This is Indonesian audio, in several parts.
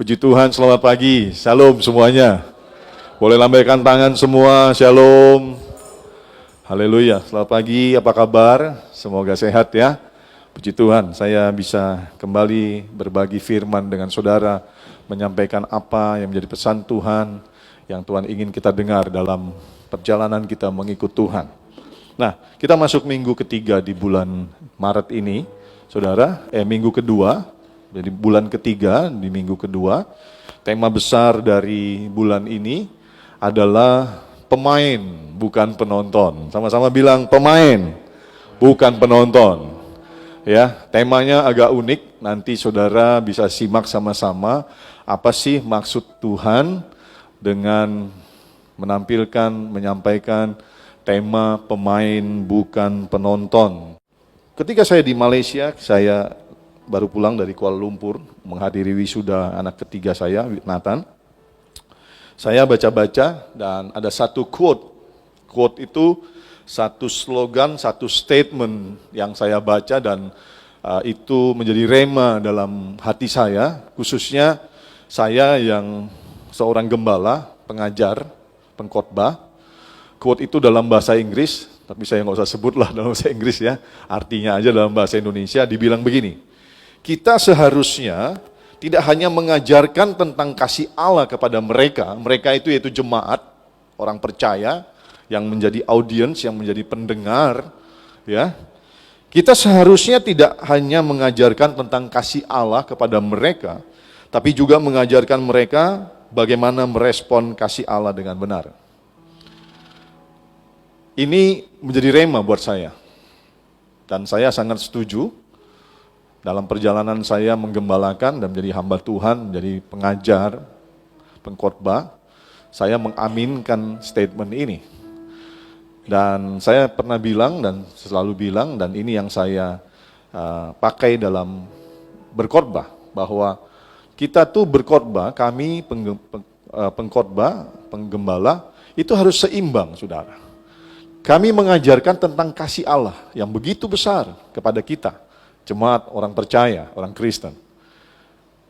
Puji Tuhan, selamat pagi, shalom semuanya. Boleh lambaikan tangan semua, shalom. Haleluya, selamat pagi, apa kabar? Semoga sehat ya. Puji Tuhan, saya bisa kembali berbagi firman dengan saudara, menyampaikan apa yang menjadi pesan Tuhan, yang Tuhan ingin kita dengar dalam perjalanan kita mengikut Tuhan. Nah, kita masuk minggu ketiga di bulan Maret ini, saudara, minggu kedua. Jadi bulan ketiga, di minggu kedua, tema besar dari bulan ini adalah pemain, bukan penonton. Sama-sama bilang pemain, bukan penonton. Ya, temanya agak unik, nanti saudara bisa simak sama-sama apa sih maksud Tuhan dengan menampilkan, menyampaikan tema pemain, bukan penonton. Ketika saya di Malaysia, saya baru pulang dari Kuala Lumpur, menghadiri wisuda anak ketiga saya, Nathan. Saya baca-baca dan ada satu quote. Quote itu satu slogan, satu statement yang saya baca dan itu menjadi rema dalam hati saya, khususnya saya yang seorang gembala, pengajar, pengkhotbah. Quote itu dalam bahasa Inggris, tapi saya nggak usah sebutlah dalam bahasa Inggris ya, artinya aja dalam bahasa Indonesia dibilang begini. Kita seharusnya tidak hanya mengajarkan tentang kasih Allah kepada mereka itu yaitu jemaat, orang percaya yang menjadi audiens, yang menjadi pendengar, ya. Kita seharusnya tidak hanya mengajarkan tentang kasih Allah kepada mereka, tapi juga mengajarkan mereka bagaimana merespon kasih Allah dengan benar. Ini menjadi rema buat saya. Dan saya sangat setuju. Dalam perjalanan saya menggembalakan dan menjadi hamba Tuhan, menjadi pengajar, pengkhotbah, saya mengaminkan statement ini. Dan saya pernah bilang dan selalu bilang, dan ini yang saya pakai dalam berkhotbah, bahwa kita tuh berkhotbah, kami pengkhotbah, penggembala, itu harus seimbang, saudara. Kami mengajarkan tentang kasih Allah yang begitu besar kepada kita. Jemaat orang percaya, orang Kristen.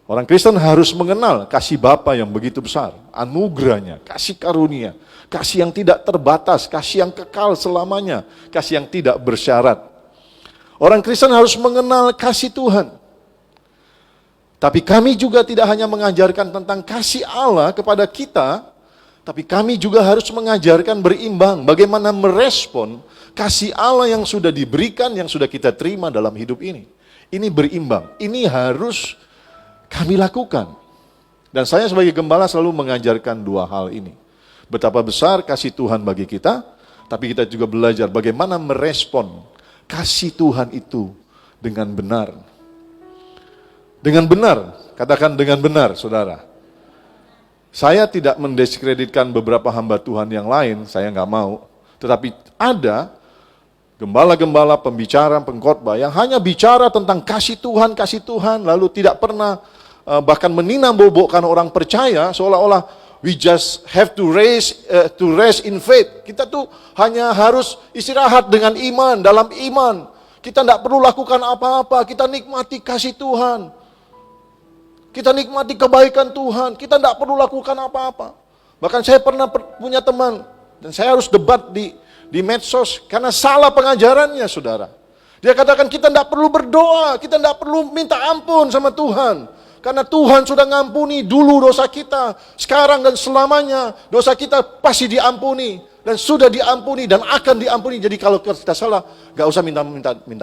Orang Kristen harus mengenal kasih Bapa yang begitu besar, anugerahnya, kasih karunia, kasih yang tidak terbatas, kasih yang kekal selamanya, kasih yang tidak bersyarat. Orang Kristen harus mengenal kasih Tuhan. Tapi kami juga tidak hanya mengajarkan tentang kasih Allah kepada kita, tapi kami juga harus mengajarkan berimbang, bagaimana merespon kasih Allah yang sudah diberikan, yang sudah kita terima dalam hidup ini. Ini berimbang, ini harus kami lakukan. Dan saya sebagai gembala selalu mengajarkan dua hal ini. Betapa besar kasih Tuhan bagi kita, tapi kita juga belajar bagaimana merespon kasih Tuhan itu dengan benar. Dengan benar, katakan dengan benar, saudara. Saya tidak mendiskreditkan beberapa hamba Tuhan yang lain, saya nggak mau. Tetapi ada gembala-gembala, pembicara, pengkhotbah yang hanya bicara tentang kasih Tuhan, lalu tidak pernah bahkan meninambobokkan orang percaya, seolah-olah we just have to rest in faith. Kita tuh hanya harus istirahat dengan iman, dalam iman. Kita tidak perlu lakukan apa-apa, kita nikmati kasih Tuhan. Kita nikmati kebaikan Tuhan, kita tidak perlu lakukan apa-apa. Bahkan saya pernah punya teman, dan saya harus debat di medsos, karena salah pengajarannya, saudara. Dia katakan kita tidak perlu berdoa, kita tidak perlu minta ampun sama Tuhan. Karena Tuhan sudah ngampuni dulu dosa kita, sekarang dan selamanya dosa kita pasti diampuni. Dan sudah diampuni dan akan diampuni. Jadi kalau kita salah, gak usah minta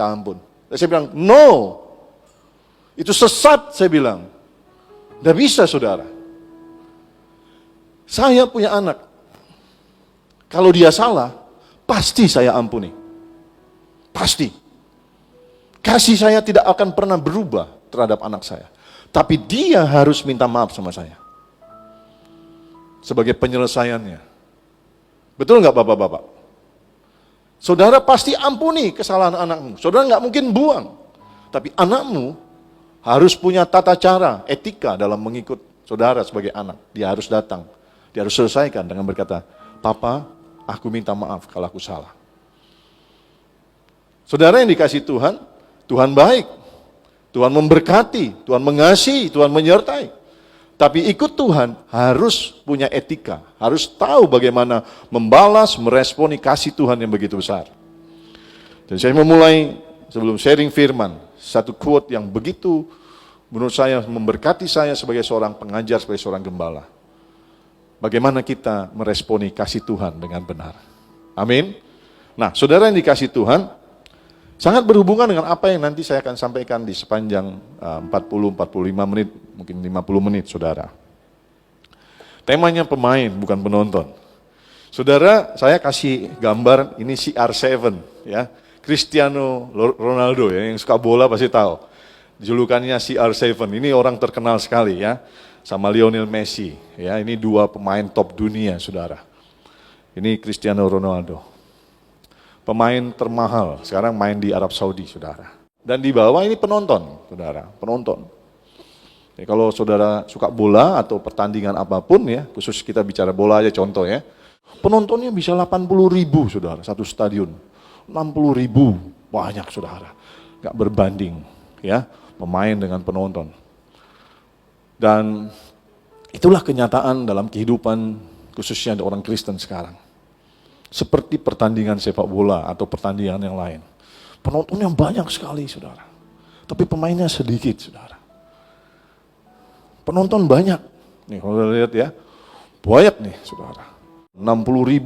ampun. Dan saya bilang, no. Itu sesat, saya bilang. Gak bisa, saudara. Saya punya anak. Kalau dia salah, pasti saya ampuni. Pasti. Kasih saya tidak akan pernah berubah terhadap anak saya. Tapi dia harus minta maaf sama saya. Sebagai penyelesaiannya. Betul nggak bapak-bapak? Saudara pasti ampuni kesalahan anakmu. Saudara nggak mungkin buang. Tapi anakmu harus punya tata cara, etika dalam mengikut saudara sebagai anak. Dia harus datang. Dia harus selesaikan dengan berkata, Papa, aku minta maaf kalau aku salah. Saudara yang dikasih Tuhan, Tuhan baik. Tuhan memberkati, Tuhan mengasihi, Tuhan menyertai. Tapi ikut Tuhan harus punya etika, harus tahu bagaimana membalas, meresponi kasih Tuhan yang begitu besar. Dan saya memulai sebelum sharing firman, satu quote yang begitu menurut saya memberkati saya sebagai seorang pengajar, sebagai seorang gembala. Bagaimana kita meresponi kasih Tuhan dengan benar. Amin. Nah, saudara yang dikasih Tuhan, sangat berhubungan dengan apa yang nanti saya akan sampaikan di sepanjang 40-45 menit, mungkin 50 menit, saudara. Temanya pemain, bukan penonton. Saudara, saya kasih gambar, ini CR7, ya. Cristiano Ronaldo, ya, yang suka bola pasti tahu. Julukannya CR7, ini orang terkenal sekali, ya. Sama Lionel Messi, ya. Ini dua pemain top dunia, saudara. Ini Cristiano Ronaldo. Pemain termahal, sekarang main di Arab Saudi, saudara. Dan di bawah ini penonton, saudara, penonton. Ya, kalau saudara suka bola atau pertandingan apapun ya, khusus kita bicara bola aja contoh ya, penontonnya bisa 80.000, saudara, satu stadion. 60.000, banyak, saudara. Gak berbanding, ya, pemain dengan penonton. Dan itulah kenyataan dalam kehidupan khususnya orang Kristen sekarang. Seperti pertandingan sepak bola atau pertandingan yang lain. Penontonnya banyak sekali, saudara. Tapi pemainnya sedikit, saudara. Penonton banyak. Nih, kalau lihat ya, banyak nih, saudara. 60.000,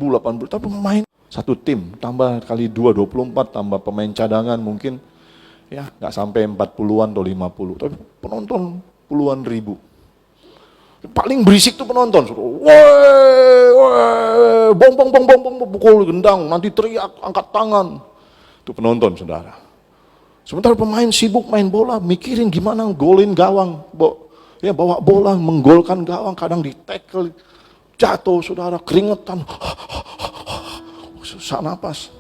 80.000, tapi pemain satu tim, tambah kali 2, 24, tambah pemain cadangan mungkin, ya nggak sampai 40-an atau 50. Tapi penonton puluhan ribu. Paling berisik tuh penonton, bong, pukul gendang, nanti teriak, angkat tangan. Itu penonton, saudara. Sementara pemain sibuk main bola, mikirin gimana golin gawang, bawa bola, menggolkan gawang, kadang di-tackle, jatuh, saudara, keringetan, susah napas.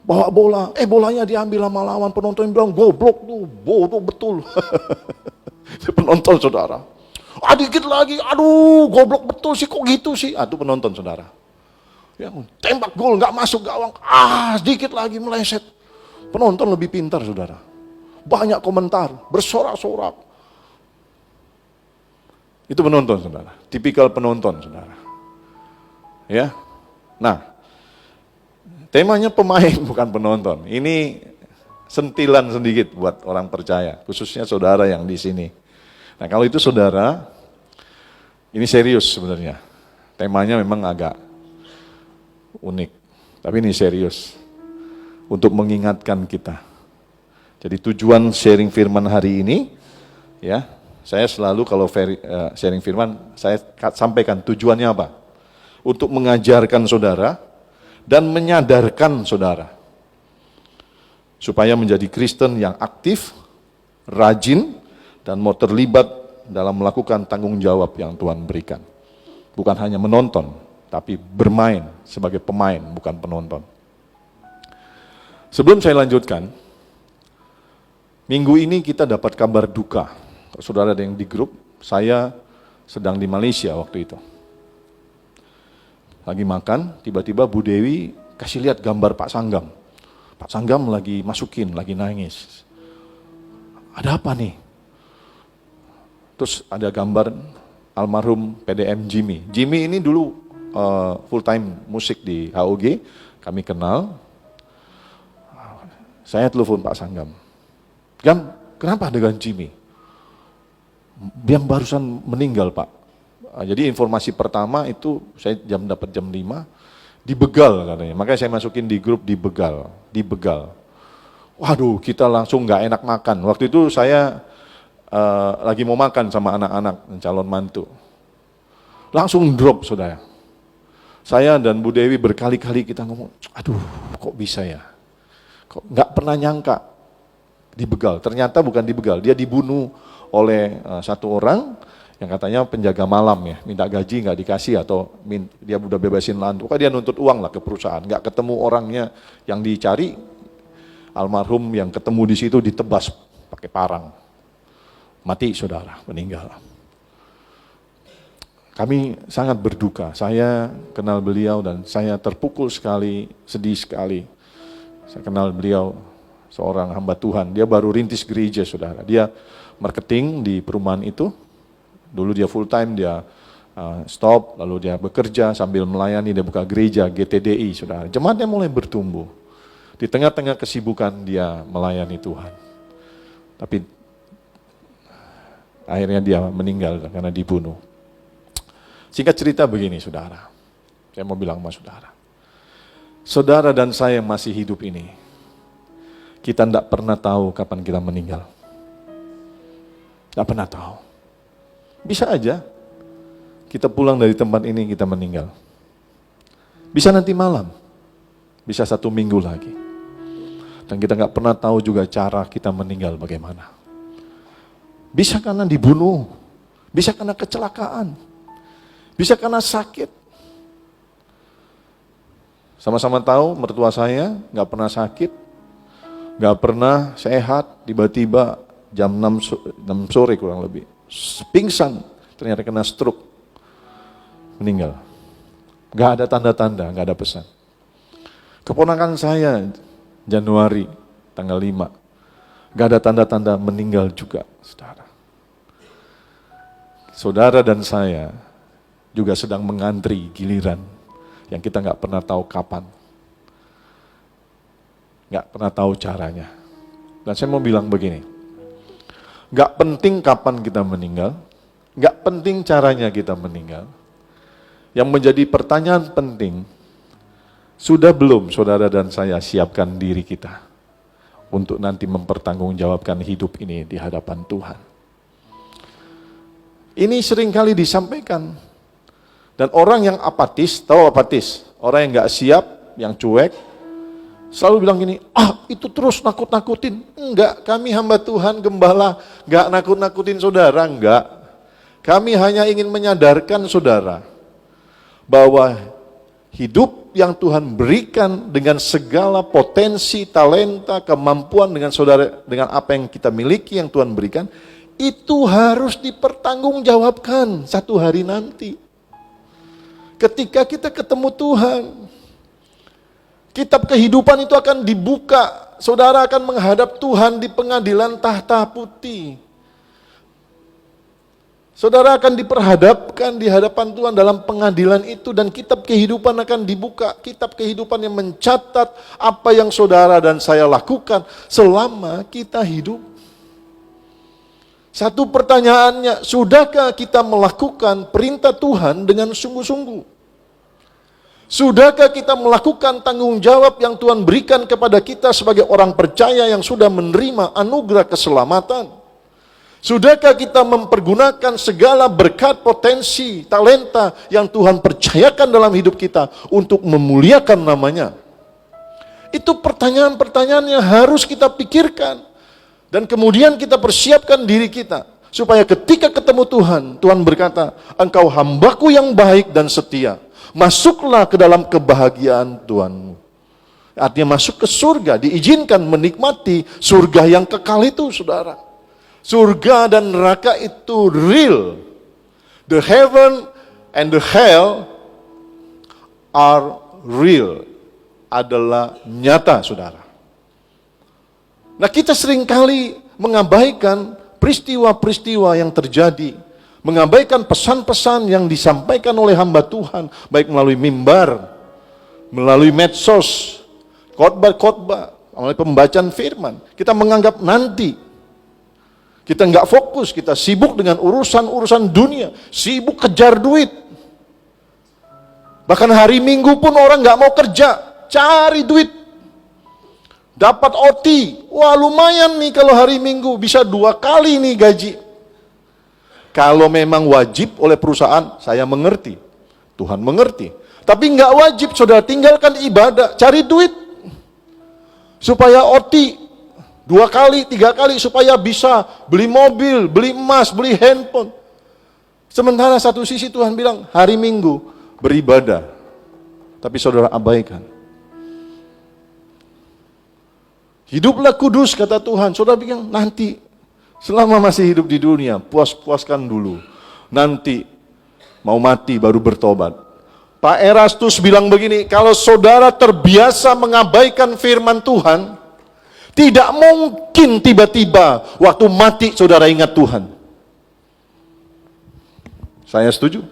Bawa bola, bolanya diambil sama lawan, penonton bilang, goblok tuh, bodoh betul. Penonton, saudara. Dikit lagi, aduh goblok betul sih, kok gitu sih. Itu penonton, saudara. Ya, tembak gol, gak masuk gawang, sedikit lagi meleset. Penonton lebih pintar, saudara. Banyak komentar, bersorak-sorak. Itu penonton, saudara. Tipikal penonton, saudara. Ya, nah, temanya pemain bukan penonton. Ini sentilan sedikit buat orang percaya, khususnya saudara yang di sini. Nah, kalau itu saudara, ini serius sebenarnya. Temanya memang agak unik, tapi ini serius untuk mengingatkan kita. Jadi tujuan sharing firman hari ini, ya, saya selalu kalau sharing firman, saya sampaikan tujuannya apa? Untuk mengajarkan saudara dan menyadarkan saudara supaya menjadi Kristen yang aktif, rajin, dan mau terlibat dalam melakukan tanggung jawab yang Tuhan berikan. Bukan hanya menonton, tapi bermain sebagai pemain, bukan penonton. Sebelum saya lanjutkan, minggu ini kita dapat kabar duka. Saudara ada yang di grup, saya sedang di Malaysia waktu itu. Lagi makan, tiba-tiba Bu Dewi kasih lihat gambar Pak Sanggam. Pak Sanggam lagi masukin, lagi nangis. Ada apa nih? Terus ada gambar almarhum PDM Jimmy. Jimmy ini dulu full time musik di HOG, kami kenal. Saya telepon Pak Sanggam. Gam, kenapa dengan Jimmy? Dia barusan meninggal, Pak. Jadi informasi pertama itu saya dapat jam 5, dibegal katanya. Makanya saya masukin di grup dibegal. Waduh, kita langsung nggak enak makan. Waktu itu saya lagi mau makan sama anak-anak calon mantu. Langsung drop, saudara. Saya dan Bu Dewi berkali-kali kita ngomong, aduh kok bisa ya? Kok nggak pernah nyangka dibegal. Ternyata bukan dibegal, dia dibunuh oleh satu orang yang katanya penjaga malam ya, minta gaji nggak dikasih atau dia udah bebasin lahan. Pokoknya dia nuntut uang lah ke perusahaan, nggak ketemu orangnya yang dicari. Almarhum yang ketemu di situ ditebas pakai parang, mati saudara, meninggal. Kami sangat berduka, saya kenal beliau dan saya terpukul sekali, sedih sekali. Saya kenal beliau seorang hamba Tuhan, dia baru rintis gereja saudara, dia marketing di perumahan itu. Dulu dia full time, dia stop, lalu dia bekerja sambil melayani, dia buka gereja GTDI, saudara. Jemaatnya mulai bertumbuh. Di tengah-tengah kesibukan dia melayani Tuhan. Tapi akhirnya dia meninggal karena dibunuh. Singkat cerita begini, saudara. Saya mau bilang sama saudara. Saudara dan saya yang masih hidup ini, kita tidak pernah tahu kapan kita meninggal. Tidak pernah tahu. Bisa aja kita pulang dari tempat ini kita meninggal. Bisa nanti malam, bisa 1 minggu lagi. Dan kita nggak pernah tahu juga cara kita meninggal bagaimana. Bisa karena dibunuh, bisa karena kecelakaan, bisa karena sakit. Sama-sama tahu mertua saya nggak pernah sakit, nggak pernah sehat, tiba-tiba jam 6 sore kurang lebih. Pingsan, ternyata kena stroke, meninggal. Gak ada tanda-tanda, gak ada pesan. Keponakan saya Januari tanggal 5, gak ada tanda-tanda meninggal juga, saudara. Saudara dan saya juga sedang mengantri giliran yang kita gak pernah tahu kapan, gak pernah tahu caranya. Dan saya mau bilang begini, gak penting kapan kita meninggal, gak penting caranya kita meninggal. Yang menjadi pertanyaan penting, sudah belum saudara dan saya siapkan diri kita untuk nanti mempertanggungjawabkan hidup ini di hadapan Tuhan. Ini seringkali disampaikan. Dan orang yang apatis, tahu apatis? Orang yang gak siap, yang cuek, selalu bilang gini, itu terus nakut-nakutin. Enggak, kami hamba Tuhan, gembala, enggak nakut-nakutin saudara, enggak. Kami hanya ingin menyadarkan saudara bahwa hidup yang Tuhan berikan dengan segala potensi, talenta, kemampuan dengan saudara, dengan apa yang kita miliki yang Tuhan berikan, itu harus dipertanggungjawabkan satu hari nanti. Ketika kita ketemu Tuhan, kitab kehidupan itu akan dibuka. Saudara akan menghadap Tuhan di pengadilan tahta putih. Saudara akan diperhadapkan di hadapan Tuhan dalam pengadilan itu, dan kitab kehidupan akan dibuka. Kitab kehidupan yang mencatat apa yang saudara dan saya lakukan selama kita hidup. Satu pertanyaannya, sudahkah kita melakukan perintah Tuhan dengan sungguh-sungguh? Sudahkah kita melakukan tanggung jawab yang Tuhan berikan kepada kita sebagai orang percaya yang sudah menerima anugerah keselamatan? Sudahkah kita mempergunakan segala berkat, potensi, talenta yang Tuhan percayakan dalam hidup kita untuk memuliakan namanya? Itu pertanyaan-pertanyaan yang harus kita pikirkan. Dan kemudian kita persiapkan diri kita. Supaya ketika ketemu Tuhan, Tuhan berkata, engkau hambaku yang baik dan setia. Masuklah ke dalam kebahagiaan Tuhanmu. Artinya masuk ke surga, diizinkan menikmati surga yang kekal itu, saudara. Surga dan neraka itu real. The heaven and the hell are real. Adalah nyata, saudara. Nah, kita seringkali mengabaikan peristiwa-peristiwa yang terjadi. Mengabaikan pesan-pesan yang disampaikan oleh hamba Tuhan. Baik melalui mimbar, melalui medsos, khotbah-khotbah, melalui pembacaan firman. Kita menganggap nanti. Kita nggak fokus, kita sibuk dengan urusan-urusan dunia, sibuk kejar duit. Bahkan hari Minggu pun orang nggak mau kerja, cari duit. Dapat OT, wah lumayan nih kalau hari Minggu, bisa 2 kali nih gaji. Kalau memang wajib oleh perusahaan, saya mengerti, Tuhan mengerti. Tapi nggak wajib, saudara, tinggalkan ibadah, cari duit. Supaya OT, 2 kali, 3 kali, supaya bisa beli mobil, beli emas, beli handphone. Sementara satu sisi Tuhan bilang, hari Minggu beribadah. Tapi saudara abaikan. Hiduplah kudus, kata Tuhan. Saudara bilang, nanti, selama masih hidup di dunia, puas-puaskan dulu. Nanti, mau mati baru bertobat. Pak Erastus bilang begini, kalau saudara terbiasa mengabaikan firman Tuhan, tidak mungkin tiba-tiba waktu mati saudara ingat Tuhan. Saya setuju.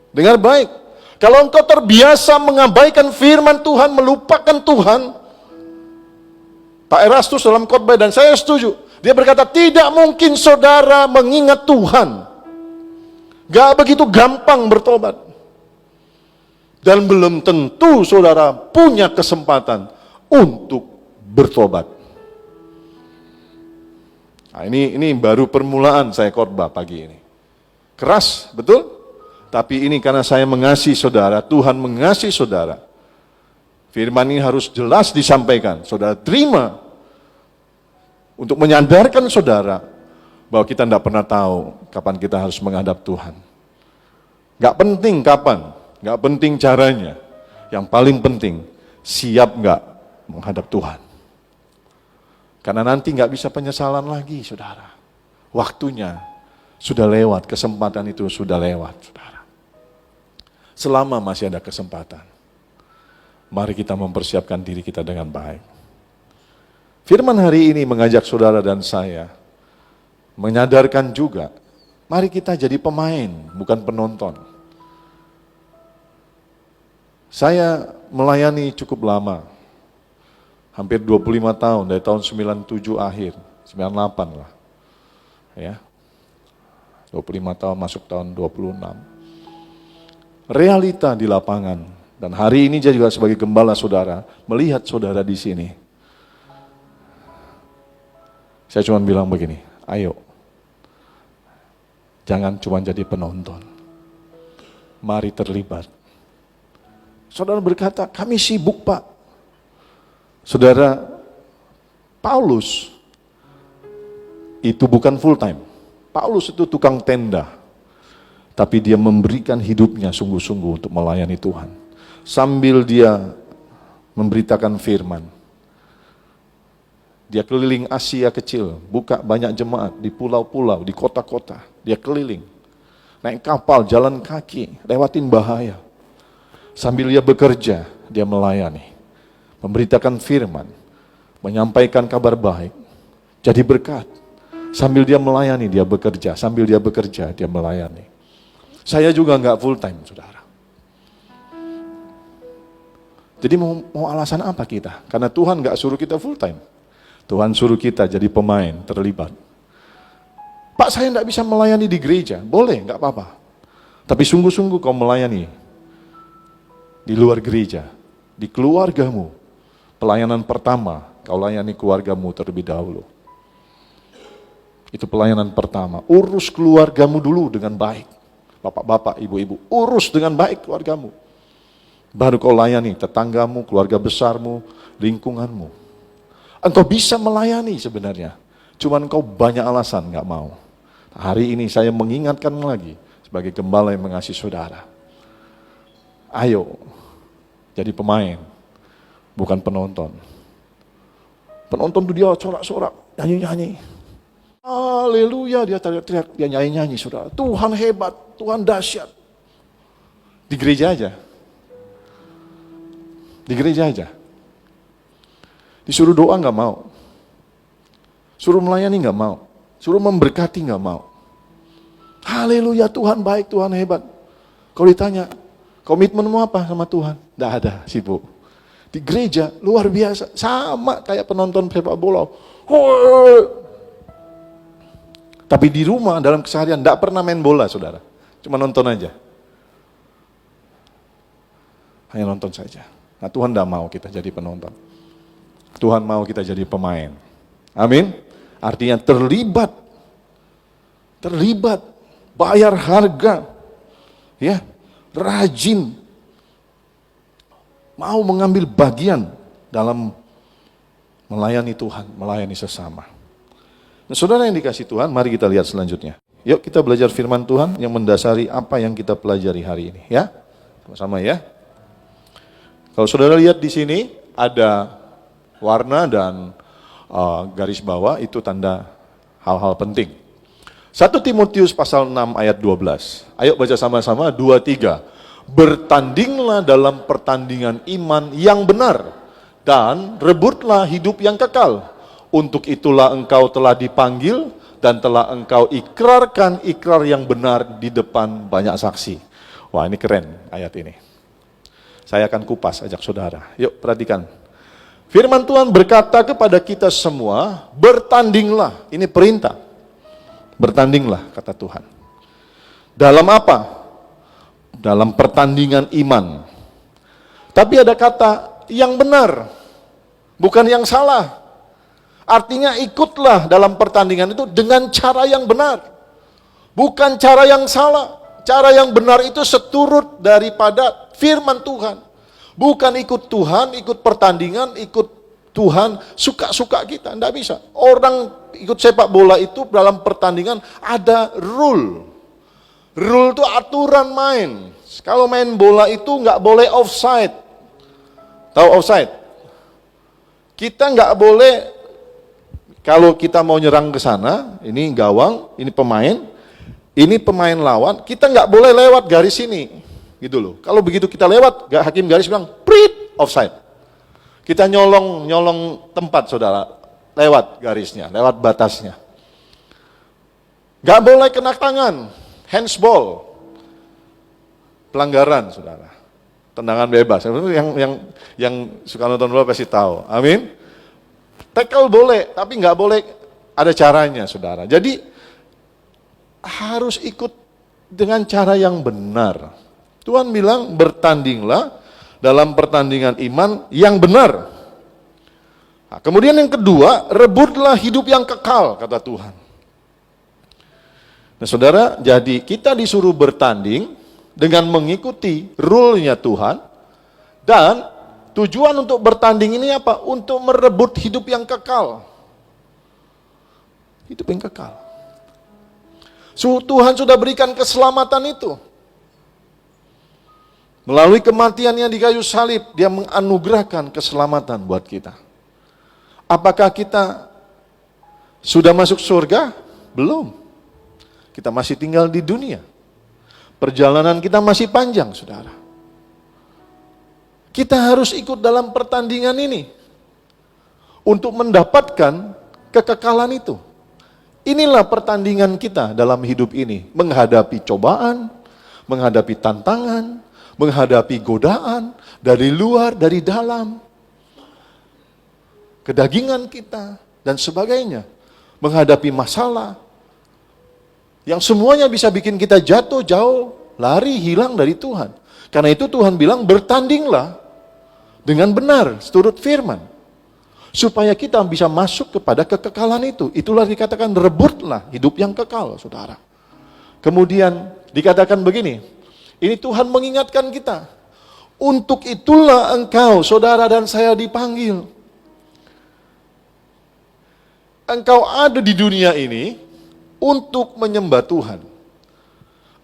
Dengar baik. Kalau engkau terbiasa mengabaikan firman Tuhan, melupakan Tuhan, Pak Erastus dalam khotbah, dan saya setuju, dia berkata, tidak mungkin saudara mengingat Tuhan. Gak begitu gampang bertobat. Dan belum tentu saudara punya kesempatan untuk bertobat. Nah, ini baru permulaan saya khotbah pagi ini. Keras, betul? Tapi ini karena saya mengasihi saudara, Tuhan mengasihi saudara. Firman ini harus jelas disampaikan. Saudara terima untuk menyadarkan saudara bahwa kita tidak pernah tahu kapan kita harus menghadap Tuhan. Gak penting kapan, gak penting caranya. Yang paling penting, siap gak menghadap Tuhan. Karena nanti gak bisa penyesalan lagi, saudara. Waktunya sudah lewat, kesempatan itu sudah lewat, saudara. Selama masih ada kesempatan, mari kita mempersiapkan diri kita dengan baik. Firman hari ini mengajak saudara dan saya, menyadarkan juga, mari kita jadi pemain, bukan penonton. Saya melayani cukup lama, hampir 25 tahun, dari tahun 97 akhir, 98 lah. Ya, 25 tahun masuk tahun 26. Realita di lapangan, dan hari ini saya juga sebagai gembala saudara, melihat saudara di sini. Saya cuma bilang begini, ayo, jangan cuma jadi penonton, mari terlibat. Saudara berkata, kami sibuk Pak. Saudara, Paulus itu bukan full time. Paulus itu tukang tenda. Tapi dia memberikan hidupnya sungguh-sungguh untuk melayani Tuhan. Sambil dia memberitakan firman. Dia keliling Asia kecil, buka banyak jemaat di pulau-pulau, di kota-kota. Dia keliling. Naik kapal, jalan kaki, lewatin bahaya. Sambil dia bekerja, dia melayani, memberitakan firman, menyampaikan kabar baik, jadi berkat. Sambil dia melayani, dia bekerja. Sambil dia bekerja, dia melayani. Saya juga nggak full time, saudara. Jadi mau alasan apa kita? Karena Tuhan nggak suruh kita full time. Tuhan suruh kita jadi pemain, terlibat. Pak, saya nggak bisa melayani di gereja. Boleh, nggak apa-apa. Tapi sungguh-sungguh kau melayani di luar gereja, di keluargamu. Pelayanan pertama, kau layani keluargamu terlebih dahulu. Itu pelayanan pertama. Urus keluargamu dulu dengan baik. Bapak-bapak, ibu-ibu, urus dengan baik keluargamu. Baru kau layani tetanggamu, keluarga besarmu, lingkunganmu. Engkau bisa melayani sebenarnya. Cuman engkau banyak alasan nggak mau. Hari ini saya mengingatkan lagi sebagai gembala yang mengasihi saudara. Ayo jadi pemain, bukan penonton. Penonton itu dia sorak-sorak, nyanyi-nyanyi. Haleluya, dia teriak-teriak, dia nyanyi-nyanyi, saudara. Tuhan hebat, Tuhan dahsyat. Di gereja aja. Di gereja aja. Disuruh doa nggak mau. Suruh melayani nggak mau. Suruh memberkati nggak mau. Haleluya, Tuhan baik, Tuhan hebat. Kalau ditanya, komitmenmu apa sama Tuhan? Nggak ada, sibuk. Di gereja, luar biasa. Sama kayak penonton sepak bola. Tapi di rumah, dalam keseharian, nggak pernah main bola, saudara. Cuma nonton aja. Hanya nonton saja. Nah, Tuhan tidak mau kita jadi penonton. Tuhan mau kita jadi pemain. Amin. Artinya terlibat, bayar harga, ya, rajin, mau mengambil bagian dalam melayani Tuhan, melayani sesama. Nah, saudara yang dikasih Tuhan, mari kita lihat selanjutnya. Yuk kita belajar firman Tuhan yang mendasari apa yang kita pelajari hari ini, ya, sama-sama ya. Kalau saudara lihat di sini ada warna dan garis bawah, itu tanda hal-hal penting. 1 Timotius pasal 6 ayat 12. Ayo baca sama-sama, 2-3. Bertandinglah dalam pertandingan iman yang benar dan rebutlah hidup yang kekal. Untuk itulah engkau telah dipanggil dan telah engkau ikrarkan ikrar yang benar di depan banyak saksi. Wah, ini keren ayat ini. Saya akan kupas ajak saudara. Yuk perhatikan. Firman Tuhan berkata kepada kita semua, bertandinglah. Ini perintah. Bertandinglah, kata Tuhan. Dalam apa? Dalam pertandingan iman. Tapi ada kata yang benar, bukan yang salah. Artinya ikutlah dalam pertandingan itu dengan cara yang benar. Bukan cara yang salah. Cara yang benar itu seturut daripada firman Tuhan. Bukan ikut Tuhan, ikut pertandingan, ikut Tuhan, suka-suka kita. Tidak bisa. Orang ikut sepak bola itu dalam pertandingan ada rule. Rule itu aturan main. Kalau main bola itu nggak boleh offside. Tahu offside? Kita nggak boleh, kalau kita mau nyerang ke sana, ini gawang, ini pemain lawan, kita nggak boleh lewat garis ini, gitu loh. Kalau begitu kita lewat, hakim garis bilang, prit, offside. Kita nyolong tempat, saudara, lewat garisnya, lewat batasnya. Nggak boleh kena tangan, handsball, pelanggaran, saudara. Tendangan bebas. Yang suka nonton bola pasti tahu. Amin. Tackle boleh, tapi nggak boleh, ada caranya, saudara. Jadi harus ikut dengan cara yang benar. Tuhan bilang bertandinglah dalam pertandingan iman yang benar. Nah, kemudian yang kedua, rebutlah hidup yang kekal, kata Tuhan. Nah, saudara, jadi kita disuruh bertanding dengan mengikuti rule-nya Tuhan, dan tujuan untuk bertanding ini apa? Untuk merebut hidup yang kekal. Hidup yang kekal. Tuhan sudah berikan keselamatan itu. Melalui kematiannya di kayu salib, dia menganugerahkan keselamatan buat kita. Apakah kita sudah masuk surga? Belum. Kita masih tinggal di dunia. Perjalanan kita masih panjang, saudara. Kita harus ikut dalam pertandingan ini untuk mendapatkan kekekalan itu. Inilah pertandingan kita dalam hidup ini. Menghadapi cobaan, menghadapi tantangan, menghadapi godaan dari luar, dari dalam. Kedagingan kita dan sebagainya. Menghadapi masalah. Yang semuanya bisa bikin kita jatuh jauh, lari, hilang dari Tuhan. Karena itu Tuhan bilang bertandinglah dengan benar, seturut firman. Supaya kita bisa masuk kepada kekekalan itu. Itulah dikatakan rebutlah hidup yang kekal, saudara. Kemudian dikatakan begini, ini Tuhan mengingatkan kita. Untuk itulah engkau, saudara dan saya dipanggil. Engkau ada di dunia ini untuk menyembah Tuhan.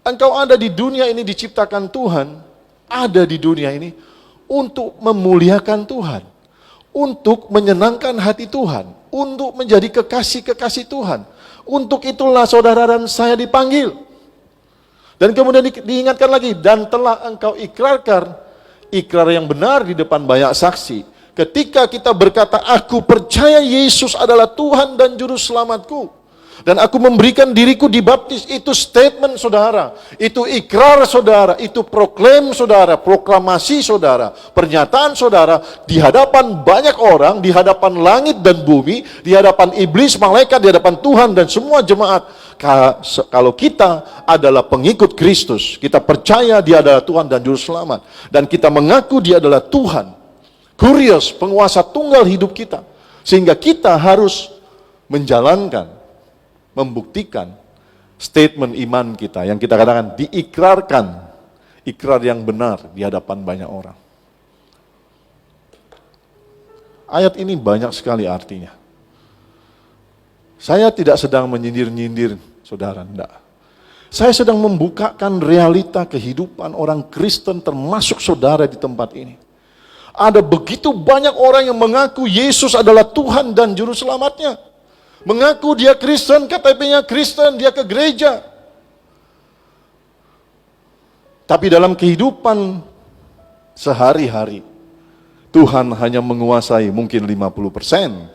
Engkau ada di dunia ini diciptakan Tuhan, ada di dunia ini untuk memuliakan Tuhan. Untuk menyenangkan hati Tuhan, untuk menjadi kekasih-kekasih Tuhan. Untuk itulah saudara dan saya dipanggil. Dan kemudian diingatkan lagi, dan telah engkau ikrarkan, ikrar yang benar di depan banyak saksi. Ketika kita berkata, aku percaya Yesus adalah Tuhan dan Juru Selamatku. Dan aku memberikan diriku dibaptis, itu statement saudara, itu ikrar saudara, itu proklaim saudara, proklamasi saudara, pernyataan saudara, di hadapan banyak orang, di hadapan langit dan bumi, di hadapan iblis, malaikat, di hadapan Tuhan dan semua jemaat. Kalau kita adalah pengikut Kristus, kita percaya Dia adalah Tuhan dan Juru Selamat, dan kita mengaku Dia adalah Tuhan, Kurios, penguasa tunggal hidup kita, sehingga kita harus menjalankan, membuktikan statement iman kita yang kita katakan diikrarkan, ikrar yang benar di hadapan banyak orang. Ayat ini banyak sekali artinya. Saya tidak sedang menyindir-nyindir saudara, enggak. Saya sedang membukakan realita kehidupan orang Kristen termasuk saudara di tempat ini. Ada begitu banyak orang yang mengaku Yesus adalah Tuhan dan Juru Selamatnya. Mengaku dia Kristen, KTP-nya Kristen, dia ke gereja. Tapi dalam kehidupan sehari-hari, Tuhan hanya menguasai mungkin 50%,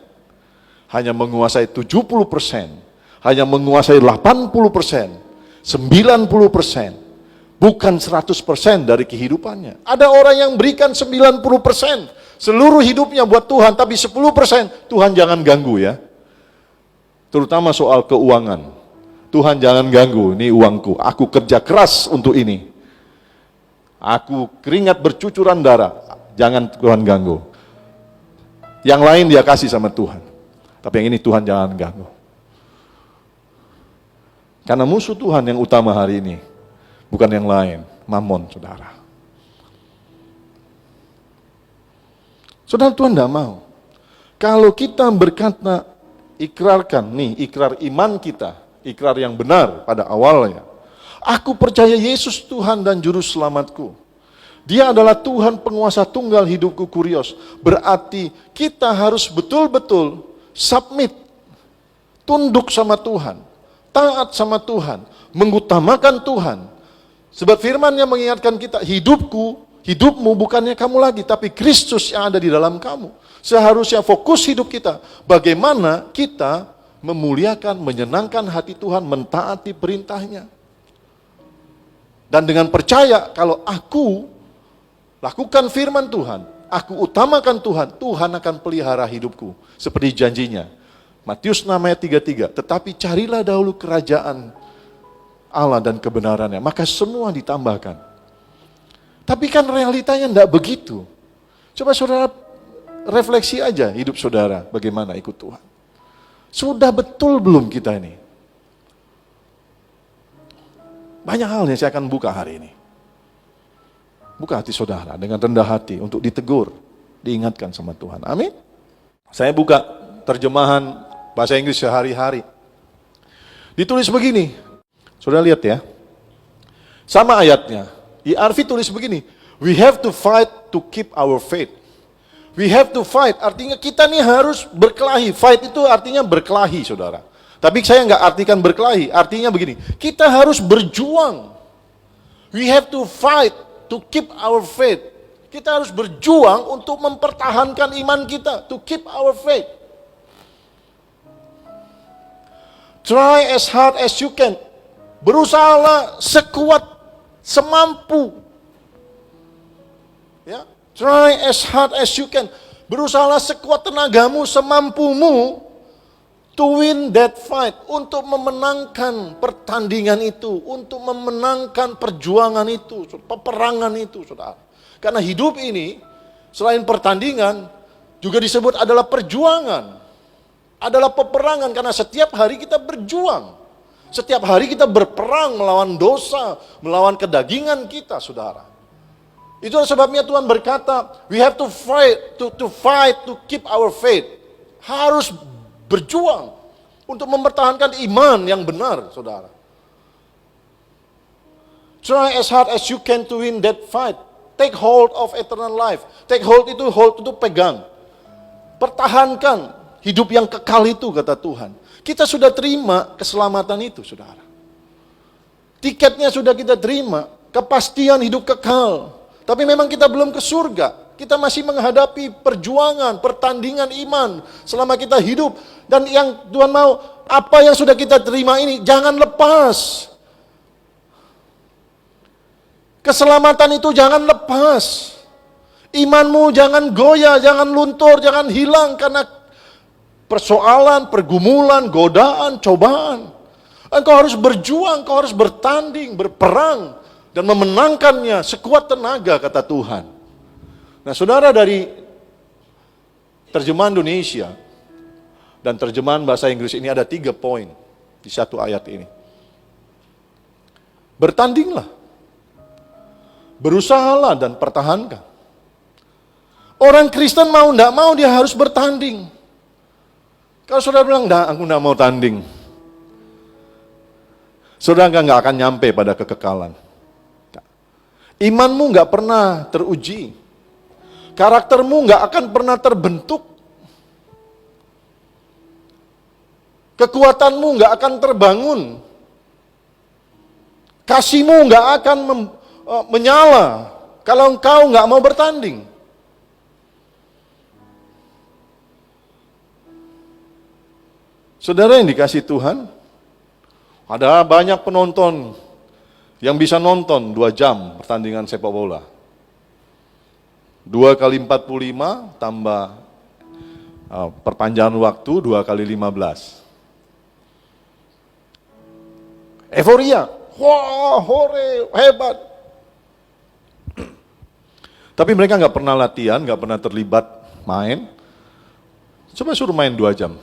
hanya menguasai 70%, hanya menguasai 80%, 90%, bukan 100% dari kehidupannya. Ada orang yang berikan 90% seluruh hidupnya buat Tuhan, tapi 10% Tuhan jangan ganggu ya. Terutama soal keuangan. Tuhan jangan ganggu, ini uangku. Aku kerja keras untuk ini. Aku keringat bercucuran darah. Jangan Tuhan ganggu. Yang lain dia kasih sama Tuhan. Tapi yang ini Tuhan jangan ganggu. Karena musuh Tuhan yang utama hari ini. Bukan yang lain. Mamon, saudara. Saudara, Tuhan tidak mau. Kalau kita berkata, ikrarkan nih, ikrar iman kita, ikrar yang benar pada awalnya. Aku percaya Yesus Tuhan dan Juru Selamatku. Dia adalah Tuhan penguasa tunggal hidupku, Kurios. Berarti kita harus betul-betul submit, tunduk sama Tuhan, taat sama Tuhan, mengutamakan Tuhan. Sebab firman-Nya mengingatkan kita, hidupmu bukannya kamu lagi, tapi Kristus yang ada di dalam kamu. Seharusnya fokus hidup kita, bagaimana kita memuliakan, menyenangkan hati Tuhan, mentaati perintah-Nya. Dan dengan percaya, kalau aku lakukan firman Tuhan, aku utamakan Tuhan, Tuhan akan pelihara hidupku. Seperti janjinya, Matius 6 ayat 33, tetapi carilah dahulu kerajaan Allah dan kebenarannya, maka semua ditambahkan. Tapi kan realitanya tidak begitu. Coba saudara refleksi aja hidup saudara, bagaimana ikut Tuhan. Sudah betul belum kita ini? Banyak hal yang saya akan buka hari ini. Buka hati saudara dengan rendah hati untuk ditegur, diingatkan sama Tuhan. Amin. Saya buka terjemahan bahasa Inggris sehari-hari. Ditulis begini. Saudara lihat ya. Sama ayatnya. ERV tulis begini. We have to fight to keep our faith. We have to fight, artinya kita nih harus berkelahi. Fight itu artinya berkelahi, saudara. Tapi saya nggak artikan berkelahi, artinya begini. Kita harus berjuang. We have to fight to keep our faith. Kita harus berjuang untuk mempertahankan iman kita. To keep our faith. Try as hard as you can. Berusahalah sekuat semampu. Ya, try as hard as you can. Berusahalah sekuat tenagamu, semampumu to win that fight, untuk memenangkan pertandingan itu, untuk memenangkan perjuangan itu, peperangan itu, saudara. Karena hidup ini selain pertandingan juga disebut adalah perjuangan. Adalah peperangan, karena setiap hari kita berjuang. Setiap hari kita berperang melawan dosa, melawan kedagingan kita, saudara. Itulah sebabnya Tuhan berkata, we have to fight, to keep our faith. Harus berjuang untuk mempertahankan iman yang benar, saudara. Try as hard as you can to win that fight. Take hold of eternal life. Take hold itu pegang. Pertahankan hidup yang kekal itu, kata Tuhan. Kita sudah terima keselamatan itu, saudara. Tiketnya sudah kita terima, kepastian hidup kekal. Tapi memang kita belum ke surga. Kita masih menghadapi perjuangan, pertandingan iman selama kita hidup. Dan yang Tuhan mau, apa yang sudah kita terima ini, jangan lepas. Keselamatan itu jangan lepas. Imanmu jangan goyah, jangan luntur, jangan hilang karena persoalan, pergumulan, godaan, cobaan. Engkau harus berjuang, engkau harus bertanding, berperang, dan memenangkannya sekuat tenaga, kata Tuhan. Nah, saudara, dari terjemahan Indonesia dan terjemahan bahasa Inggris ini ada 3 poin di satu ayat ini. Bertandinglah, berusahalah dan pertahankan. Orang Kristen mau tidak mau dia harus bertanding. Kalau saudara bilang, aku tidak mau tanding, saudara nggak akan nyampe pada kekekalan. Imanmu nggak pernah teruji, karaktermu nggak akan pernah terbentuk, kekuatanmu nggak akan terbangun, kasihmu nggak akan menyala kalau engkau nggak mau bertanding. Saudara yang dikasih Tuhan, ada banyak penonton yang bisa nonton 2 jam pertandingan sepak bola. 2 kali 45 tambah perpanjangan waktu 2 kali 15. Euforia, wah, hore, hebat. Tapi mereka nggak pernah latihan, nggak pernah terlibat main. Coba suruh main 2 jam.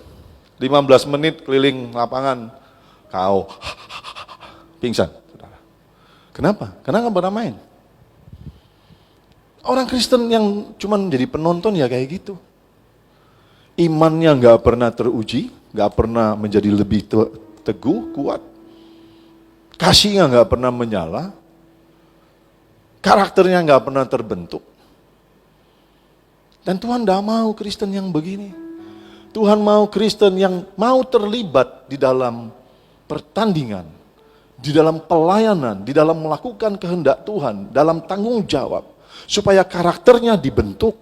15 menit keliling lapangan, kau pingsan. Kenapa? Karena nggak pernah main. Orang Kristen yang cuma jadi penonton ya kayak gitu. Imannya nggak pernah teruji, nggak pernah menjadi lebih teguh, kuat. Kasihnya nggak pernah menyala, karakternya nggak pernah terbentuk. Dan Tuhan nggak mau Kristen yang begini. Tuhan mau Kristen yang mau terlibat di dalam pertandingan, di dalam pelayanan, di dalam melakukan kehendak Tuhan, dalam tanggung jawab, supaya karakternya dibentuk.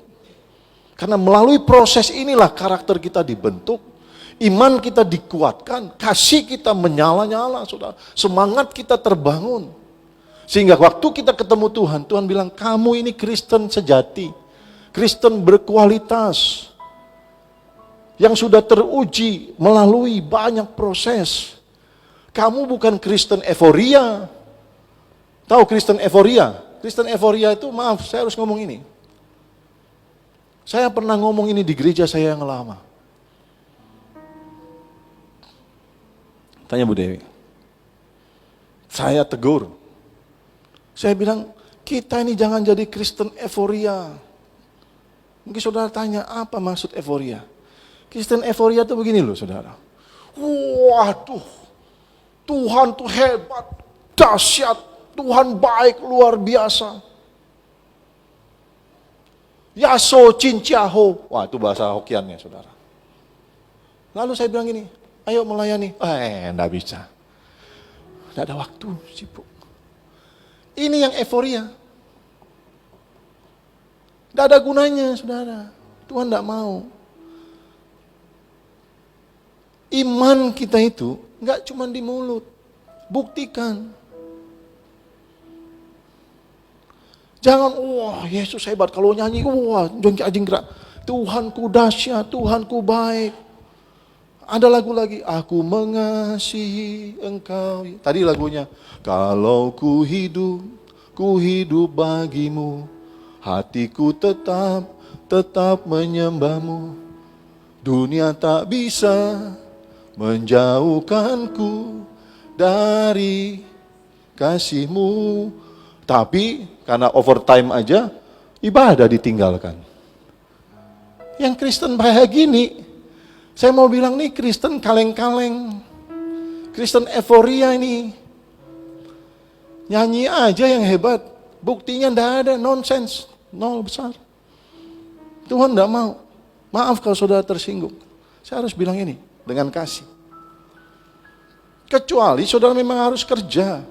Karena melalui proses inilah karakter kita dibentuk, iman kita dikuatkan, kasih kita menyala-nyala, saudara. Semangat kita terbangun. Sehingga waktu kita ketemu Tuhan, Tuhan bilang, kamu ini Kristen sejati, Kristen berkualitas, yang sudah teruji melalui banyak proses. Kamu bukan Kristen euforia. Tahu Kristen euforia? Kristen euforia itu, maaf, saya harus ngomong ini. Saya pernah ngomong ini di gereja saya yang lama. Tanya Bu Dewi. Saya tegur. Saya bilang, kita ini jangan jadi Kristen euforia. Mungkin saudara tanya, apa maksud euforia? Kristen euforia itu begini loh, saudara. Waduh, Tuhan tuh hebat, dahsyat, Tuhan baik, luar biasa. Yaso cinciaho. Wah, itu bahasa Hokiannya, saudara. Lalu saya bilang gini, ayo melayani. Enggak bisa. Enggak ada waktu, sibuk. Ini yang euforia. Enggak ada gunanya, saudara. Tuhan enggak mau. iman kita itu nggak cuma di mulut, buktikan. Jangan, wah Yesus hebat, kalau nyanyi, wah jongki-ajing gerak. Tuhanku dahsyat, Tuhanku baik. Ada lagu lagi, aku mengasihi engkau. Tadi lagunya, kalau ku hidup bagimu, hatiku tetap menyembahmu. Dunia tak bisa menjauhkanku dari kasihmu. Tapi karena overtime aja, ibadah ditinggalkan. Yang Kristen kayak gini, saya mau bilang nih Kristen kaleng-kaleng, Kristen euforia ini. Nyanyi aja yang hebat, buktinya ndak ada, nonsense, nol besar. Tuhan ndak mau. Maaf kalau saudara tersinggung. Saya harus bilang ini dengan kasih. Kecuali saudara memang harus kerja.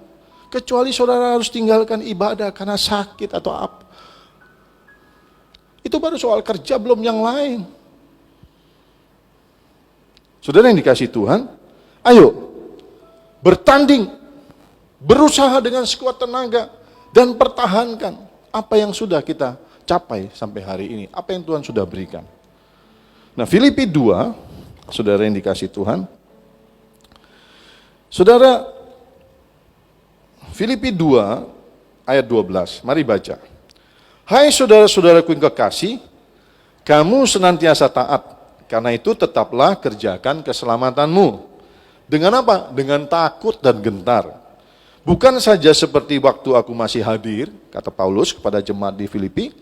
Kecuali saudara harus tinggalkan ibadah karena sakit atau apa. Itu baru soal kerja, belum yang lain. Saudara yang dikasih Tuhan, ayo bertanding, berusaha dengan sekuat tenaga, dan pertahankan apa yang sudah kita capai sampai hari ini. Apa yang Tuhan sudah berikan. Nah, Filipi 2, saudara yang dikasih Tuhan, saudara, Filipi 2 ayat 12, mari baca. Hai saudara-saudaraku yang kekasih, kamu senantiasa taat, karena itu tetaplah kerjakan keselamatanmu. Dengan apa? Dengan takut dan gentar. Bukan saja seperti waktu aku masih hadir, kata Paulus kepada jemaat di Filipi,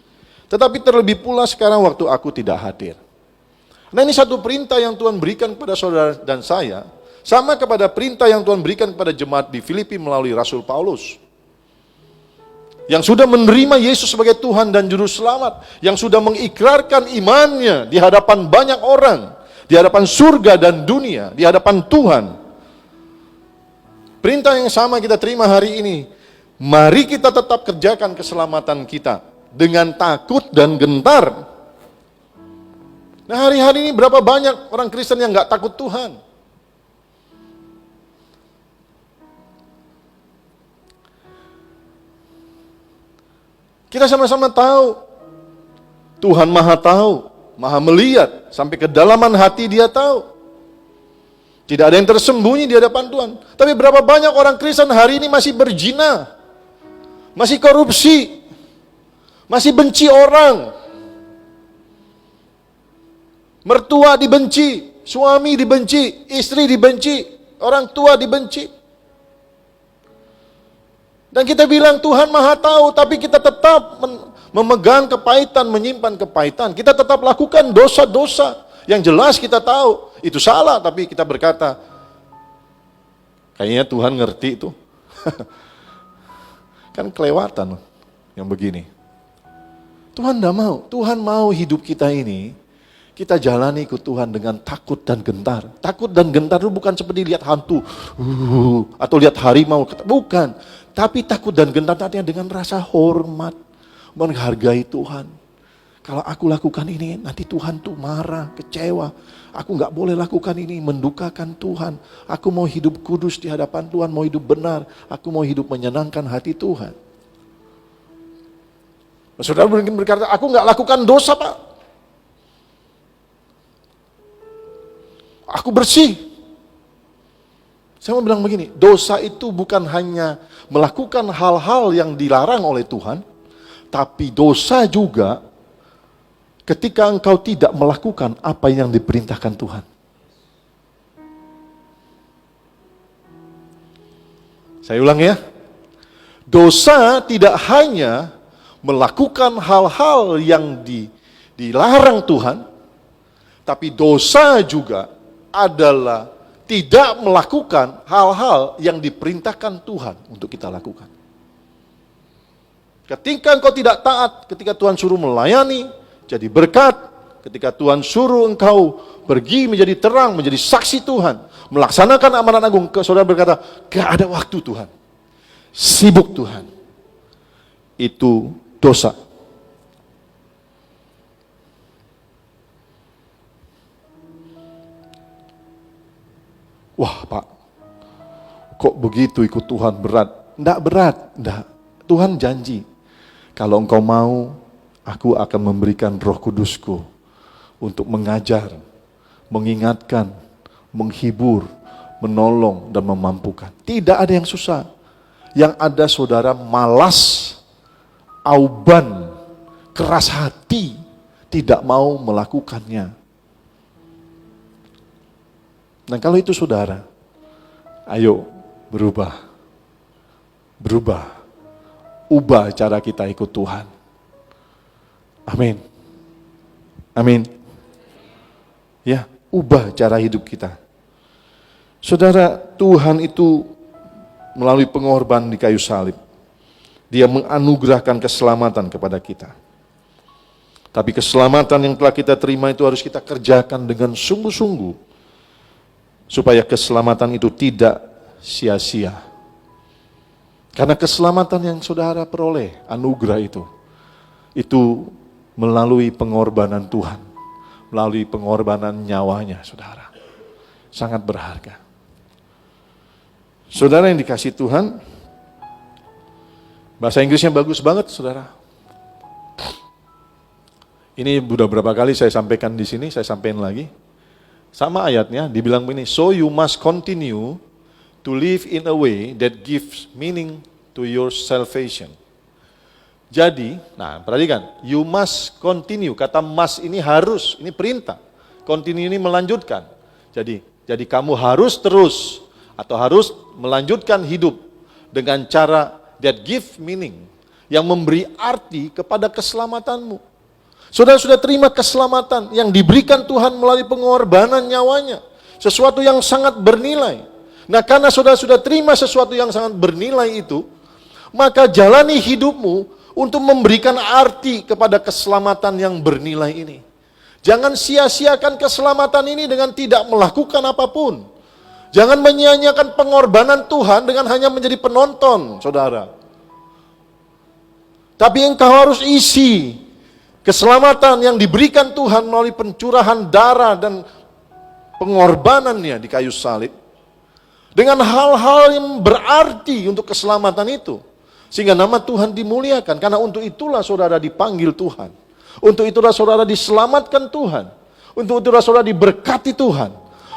tetapi terlebih pula sekarang waktu aku tidak hadir. Nah, ini satu perintah yang Tuhan berikan kepada saudara dan saya, sama kepada perintah yang Tuhan berikan kepada jemaat di Filipi melalui Rasul Paulus. Yang sudah menerima Yesus sebagai Tuhan dan Juru Selamat, yang sudah mengikrarkan imannya di hadapan banyak orang, di hadapan surga dan dunia, di hadapan Tuhan. Perintah yang sama kita terima hari ini. Mari kita tetap kerjakan keselamatan kita dengan takut dan gentar. Nah, hari-hari ini berapa banyak orang Kristen yang nggak takut Tuhan? Kita sama-sama tahu, Tuhan Maha tahu, Maha melihat, sampai kedalaman hati Dia tahu. Tidak ada yang tersembunyi di hadapan Tuhan. Tapi berapa banyak orang Kristen hari ini masih berzina, masih korupsi, masih benci orang. Mertua dibenci, suami dibenci, istri dibenci, orang tua dibenci. Dan kita bilang Tuhan Maha tahu, tapi kita tetap memegang kepahitan, menyimpan kepahitan. Kita tetap lakukan dosa-dosa yang jelas kita tahu itu salah, tapi kita berkata, kayaknya Tuhan ngerti itu. Kan kelewatan yang begini. Tuhan tidak mau. Tuhan mau hidup kita ini kita jalani ikut Tuhan dengan takut dan gentar. Takut dan gentar itu bukan seperti lihat hantu atau lihat harimau, bukan. Tapi takut dan gentar artinya dengan rasa hormat, menghargai Tuhan. Kalau aku lakukan ini, nanti Tuhan tuh marah, kecewa. Aku nggak boleh lakukan ini, mendukakan Tuhan. Aku mau hidup kudus di hadapan Tuhan, mau hidup benar. Aku mau hidup menyenangkan hati Tuhan. Saudara mungkin berkata, aku nggak lakukan dosa, Pak. Aku bersih. Saya mau bilang begini, dosa itu bukan hanya melakukan hal-hal yang dilarang oleh Tuhan, tapi dosa juga ketika engkau tidak melakukan apa yang diperintahkan Tuhan. Saya ulang ya. Dosa tidak hanya melakukan hal-hal yang dilarang Tuhan, tapi dosa juga adalah tidak melakukan hal-hal yang diperintahkan Tuhan untuk kita lakukan. Ketika engkau tidak taat, ketika Tuhan suruh melayani, jadi berkat, ketika Tuhan suruh engkau pergi menjadi terang, menjadi saksi Tuhan, melaksanakan amanat agung, saudara berkata, gak ada waktu Tuhan, sibuk Tuhan. Itu dosa. Wah Pak, kok begitu ikut Tuhan berat? Enggak berat, enggak. Tuhan janji, kalau engkau mau, aku akan memberikan Roh Kudusku untuk mengajar, mengingatkan, menghibur, menolong, dan memampukan. Tidak ada yang susah. Yang ada saudara malas, auban, keras hati, tidak mau melakukannya. Dan kalau itu saudara, ayo berubah. Berubah. Ubah cara kita ikut Tuhan. Amin. Amin. Ya, ubah cara hidup kita. Saudara, Tuhan itu melalui pengorbanan di kayu salib, Dia menganugerahkan keselamatan kepada kita. Tapi keselamatan yang telah kita terima itu harus kita kerjakan dengan sungguh-sungguh, supaya keselamatan itu tidak sia-sia. Karena keselamatan yang saudara peroleh, anugerah itu melalui pengorbanan Tuhan, melalui pengorbanan nyawanya, saudara. Sangat berharga. Saudara yang dikasihi Tuhan, bahasa Inggrisnya bagus banget, saudara. Ini sudah berapa kali saya sampaikan di sini, saya sampaikan lagi. Sama ayatnya, dibilang begini, so you must continue to live in a way that gives meaning to your salvation. Jadi, nah perhatikan, you must continue, kata must ini harus, ini perintah. Continue ini melanjutkan. Jadi kamu harus terus, atau harus melanjutkan hidup dengan cara that give meaning, yang memberi arti kepada keselamatanmu. Saudara sudah terima keselamatan yang diberikan Tuhan melalui pengorbanan nyawanya. Sesuatu yang sangat bernilai. Nah karena saudara sudah terima sesuatu yang sangat bernilai itu, maka jalani hidupmu untuk memberikan arti kepada keselamatan yang bernilai ini. Jangan sia-siakan keselamatan ini dengan tidak melakukan apapun. Jangan menyia-nyiakan pengorbanan Tuhan dengan hanya menjadi penonton, saudara. Tapi engkau harus isi keselamatan yang diberikan Tuhan melalui pencurahan darah dan pengorbanannya di kayu salib dengan hal-hal yang berarti untuk keselamatan itu. Sehingga nama Tuhan dimuliakan, karena untuk itulah saudara dipanggil Tuhan. Untuk itulah saudara diselamatkan Tuhan. Untuk itulah saudara diberkati Tuhan.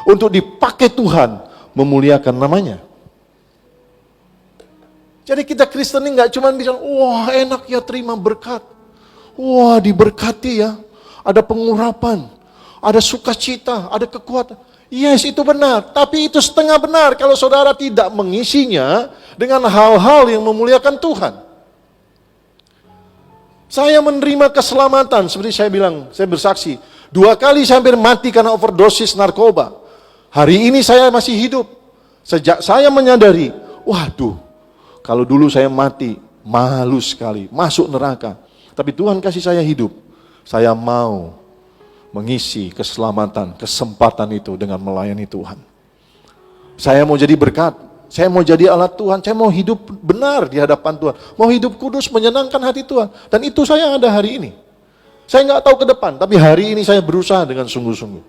Untuk dipakai Tuhan memuliakan namanya. Jadi kita Kristen ini gak cuma bilang, wah enak ya terima berkat. Wah diberkati ya, ada pengurapan, ada sukacita, ada kekuatan. Yes itu benar, tapi itu setengah benar kalau saudara tidak mengisinya dengan hal-hal yang memuliakan Tuhan. Saya menerima keselamatan, seperti saya bilang, saya bersaksi, 2 kali saya hampir mati karena overdosis narkoba. Hari ini saya masih hidup. Sejak saya menyadari, waduh, kalau dulu saya mati, malu sekali, masuk neraka. Tapi Tuhan kasih saya hidup, saya mau mengisi keselamatan, kesempatan itu dengan melayani Tuhan. Saya mau jadi berkat, saya mau jadi alat Tuhan, saya mau hidup benar di hadapan Tuhan, mau hidup kudus menyenangkan hati Tuhan. Dan itu saya ada hari ini. Saya nggak tahu ke depan, tapi hari ini saya berusaha dengan sungguh-sungguh.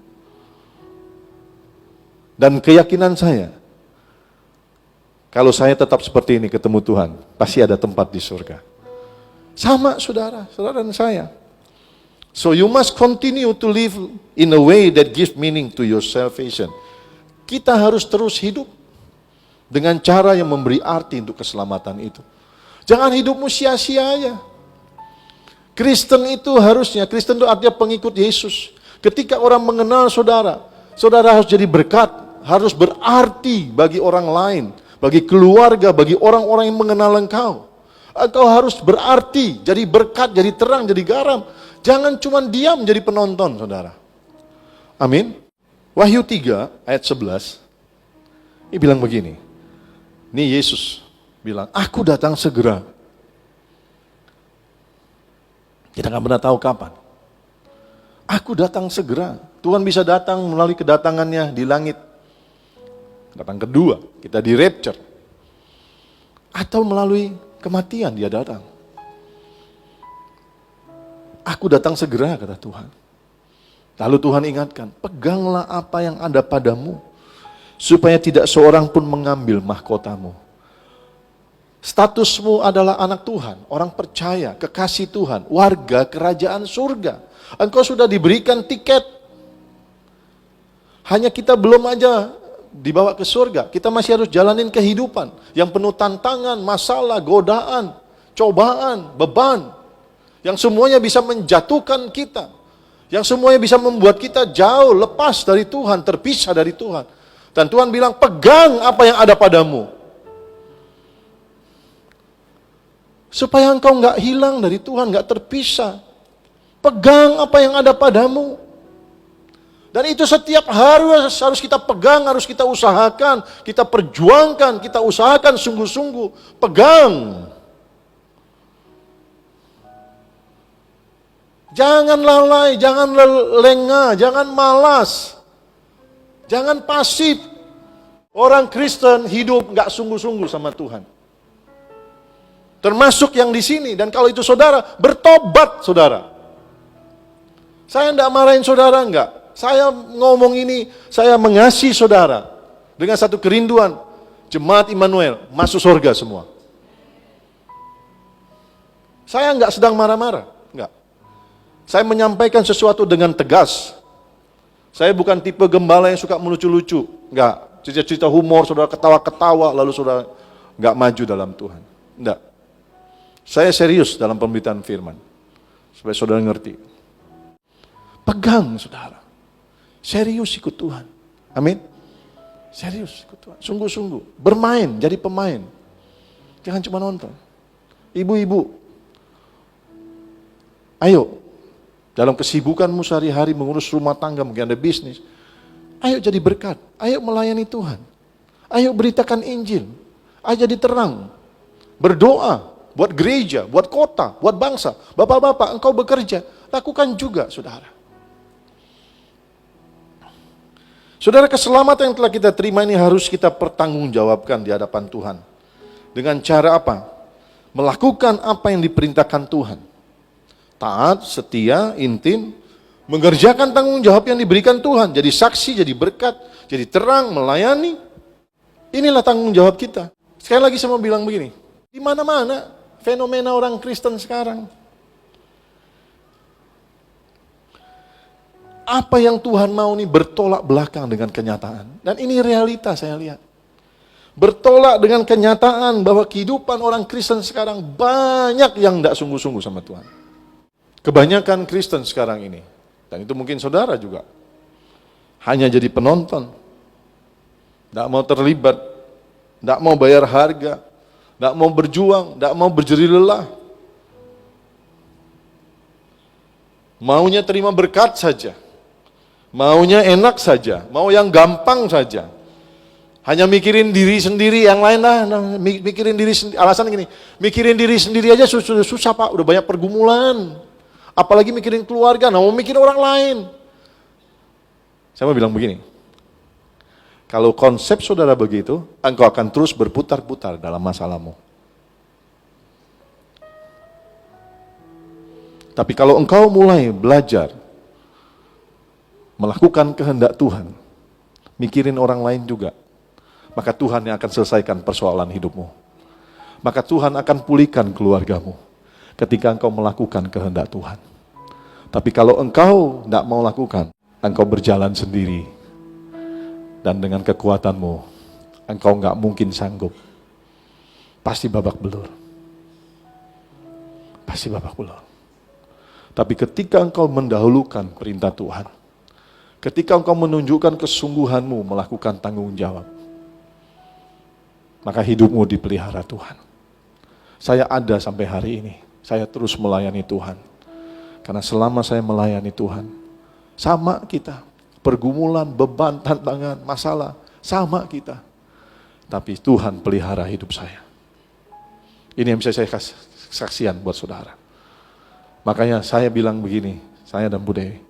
Dan keyakinan saya, kalau saya tetap seperti ini ketemu Tuhan, pasti ada tempat di surga. Sama saudara dan saya. So you must continue to live in a way that gives meaning to your salvation. Kita harus terus hidup dengan cara yang memberi arti untuk keselamatan itu. Jangan hidupmu sia-sia aja. Kristen itu harusnya, Kristen itu artinya pengikut Yesus. Ketika orang mengenal saudara, saudara harus jadi berkat, harus berarti bagi orang lain, bagi keluarga, bagi orang-orang yang mengenal engkau. Engkau harus berarti, jadi berkat, jadi terang, jadi garam. Jangan cuma diam jadi penonton, saudara. Amin. Wahyu 3 ayat 11, ini bilang begini. Ini Yesus bilang, aku datang segera. Kita nggak pernah tahu kapan. Aku datang segera. Tuhan bisa datang melalui kedatangannya di langit. Datang kedua, kita di rapture. Atau melalui kematian dia datang. Aku datang segera, kata Tuhan. Lalu Tuhan ingatkan, peganglah apa yang ada padamu, supaya tidak seorang pun mengambil mahkotamu. Statusmu adalah anak Tuhan, orang percaya, kekasih Tuhan, warga kerajaan surga. Engkau sudah diberikan tiket. Hanya kita belum aja dibawa ke surga. Kita masih harus jalanin kehidupan yang penuh tantangan, masalah, godaan, cobaan, beban. Yang semuanya bisa menjatuhkan kita. Yang semuanya bisa membuat kita jauh, lepas dari Tuhan, terpisah dari Tuhan. Dan Tuhan bilang, pegang apa yang ada padamu. Supaya engkau nggak hilang dari Tuhan, nggak terpisah. Pegang apa yang ada padamu. Dan itu setiap hari harus kita pegang, harus kita usahakan, kita perjuangkan, kita usahakan sungguh-sungguh. Pegang. Jangan lalai, jangan lengah, jangan malas. Jangan pasif. Orang Kristen hidup nggak sungguh-sungguh sama Tuhan. Termasuk yang di sini. Dan kalau itu saudara, bertobat saudara. Saya tidak marahin saudara, enggak. Saya ngomong ini, saya mengasihi saudara. Dengan satu kerinduan, Jemaat Immanuel masuk surga semua. Saya enggak sedang marah-marah, enggak. Saya menyampaikan sesuatu dengan tegas. Saya bukan tipe gembala yang suka melucu-lucu, enggak. Cerita-cerita humor, saudara ketawa-ketawa, lalu saudara enggak maju dalam Tuhan. Enggak. Saya serius dalam pemberitaan firman. Supaya saudara ngerti. Pegang saudara. Serius ikut Tuhan. Amin. Serius ikut Tuhan. Sungguh-sungguh. Bermain, jadi pemain. Jangan cuma nonton. Ibu-ibu. Ayo. Dalam kesibukanmu sehari-hari mengurus rumah tangga, mungkin ada bisnis. Ayo jadi berkat. Ayo melayani Tuhan. Ayo beritakan Injil. Ayo jadi terang. Berdoa. Buat gereja, buat kota, buat bangsa. Bapak-bapak, engkau bekerja, lakukan juga, saudara. Saudara, keselamatan yang telah kita terima ini harus kita pertanggungjawabkan di hadapan Tuhan. Dengan cara apa? Melakukan apa yang diperintahkan Tuhan. Taat, setia, intim, mengerjakan tanggung jawab yang diberikan Tuhan. Jadi saksi, jadi berkat, jadi terang, melayani. Inilah tanggung jawab kita. Sekali lagi saya mau bilang begini, di mana-mana fenomena orang Kristen sekarang. Apa yang Tuhan mau nih bertolak belakang dengan kenyataan. Dan ini realita saya lihat. Bertolak dengan kenyataan bahwa kehidupan orang Kristen sekarang banyak yang tidak sungguh-sungguh sama Tuhan. Kebanyakan Kristen sekarang ini, dan itu mungkin saudara juga, hanya jadi penonton. Tidak mau terlibat, tidak mau bayar harga, tidak mau berjuang, tidak mau berjerih lelah. Maunya terima berkat saja. Maunya enak saja. Mau yang gampang saja. Hanya mikirin diri sendiri, yang lain lah. Mikirin diri sendiri, alasan gini, mikirin diri sendiri aja susah Pak, udah banyak pergumulan. Apalagi mikirin keluarga, mau mikirin orang lain. Saya mau bilang begini, kalau konsep saudara begitu, engkau akan terus berputar-putar dalam masalahmu. Tapi kalau engkau mulai belajar melakukan kehendak Tuhan, mikirin orang lain juga, maka Tuhan yang akan selesaikan persoalan hidupmu. Maka Tuhan akan pulihkan keluargamu ketika engkau melakukan kehendak Tuhan. Tapi kalau engkau tidak mau lakukan, engkau berjalan sendiri. Dan dengan kekuatanmu, engkau nggak mungkin sanggup. Pasti babak belur. Pasti babak belur. Tapi ketika engkau mendahulukan perintah Tuhan, ketika engkau menunjukkan kesungguhanmu melakukan tanggung jawab, maka hidupmu dipelihara Tuhan. Saya ada sampai hari ini. Saya terus melayani Tuhan. Karena selama saya melayani Tuhan, sama kita. Pergumulan, beban, tantangan, masalah, sama kita. Tapi Tuhan pelihara hidup saya. Ini yang bisa saya kasih saksian buat saudara. Makanya saya bilang begini, saya dan Bu Dewi,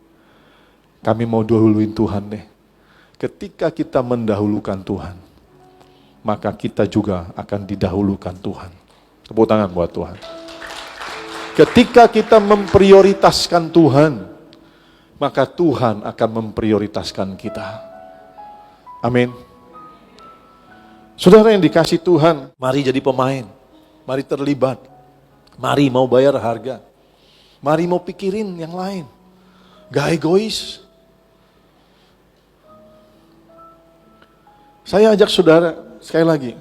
kami mau dahuluin Tuhan deh. Ketika kita mendahulukan Tuhan, maka kita juga akan didahulukan Tuhan. Tepuk tangan buat Tuhan. Ketika kita memprioritaskan Tuhan, maka Tuhan akan memprioritaskan kita. Amin. Saudara yang dikasih Tuhan, mari jadi pemain. Mari terlibat. Mari mau bayar harga. Mari mau pikirin yang lain. Gak egois. Saya ajak saudara, sekali lagi.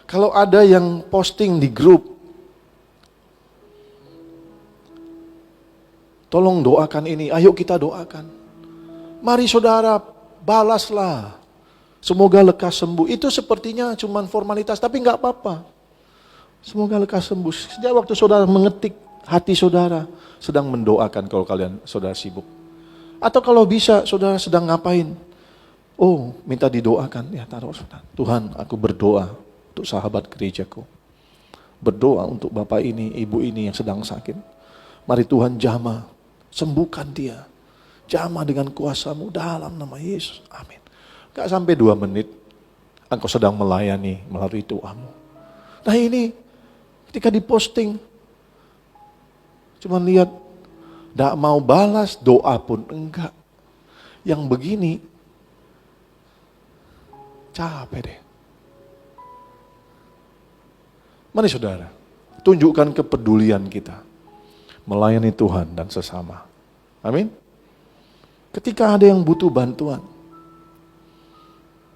Kalau ada yang posting di grup, tolong doakan ini, ayo kita doakan. Mari saudara, balaslah. Semoga lekas sembuh. Itu sepertinya cuma formalitas, tapi nggak apa-apa. Semoga lekas sembuh. Sejak waktu saudara mengetik, hati saudara sedang mendoakan kalau kalian saudara sibuk. Atau kalau bisa saudara sedang ngapain. Oh, minta didoakan. Ya taruh saudara. Tuhan, aku berdoa untuk sahabat gerejaku. Berdoa untuk bapak ini, ibu ini yang sedang sakit. Mari Tuhan jamah, sembuhkan dia. Jamah dengan kuasa-Mu dalam nama Yesus. Amin. Gak sampai 2 menit, engkau sedang melayani melalui doamu. Nah ini, ketika diposting, cuman lihat, gak mau balas, doa pun enggak. Yang begini, capek deh. Mari saudara, tunjukkan kepedulian kita. Melayani Tuhan dan sesama. Amin. Ketika ada yang butuh bantuan,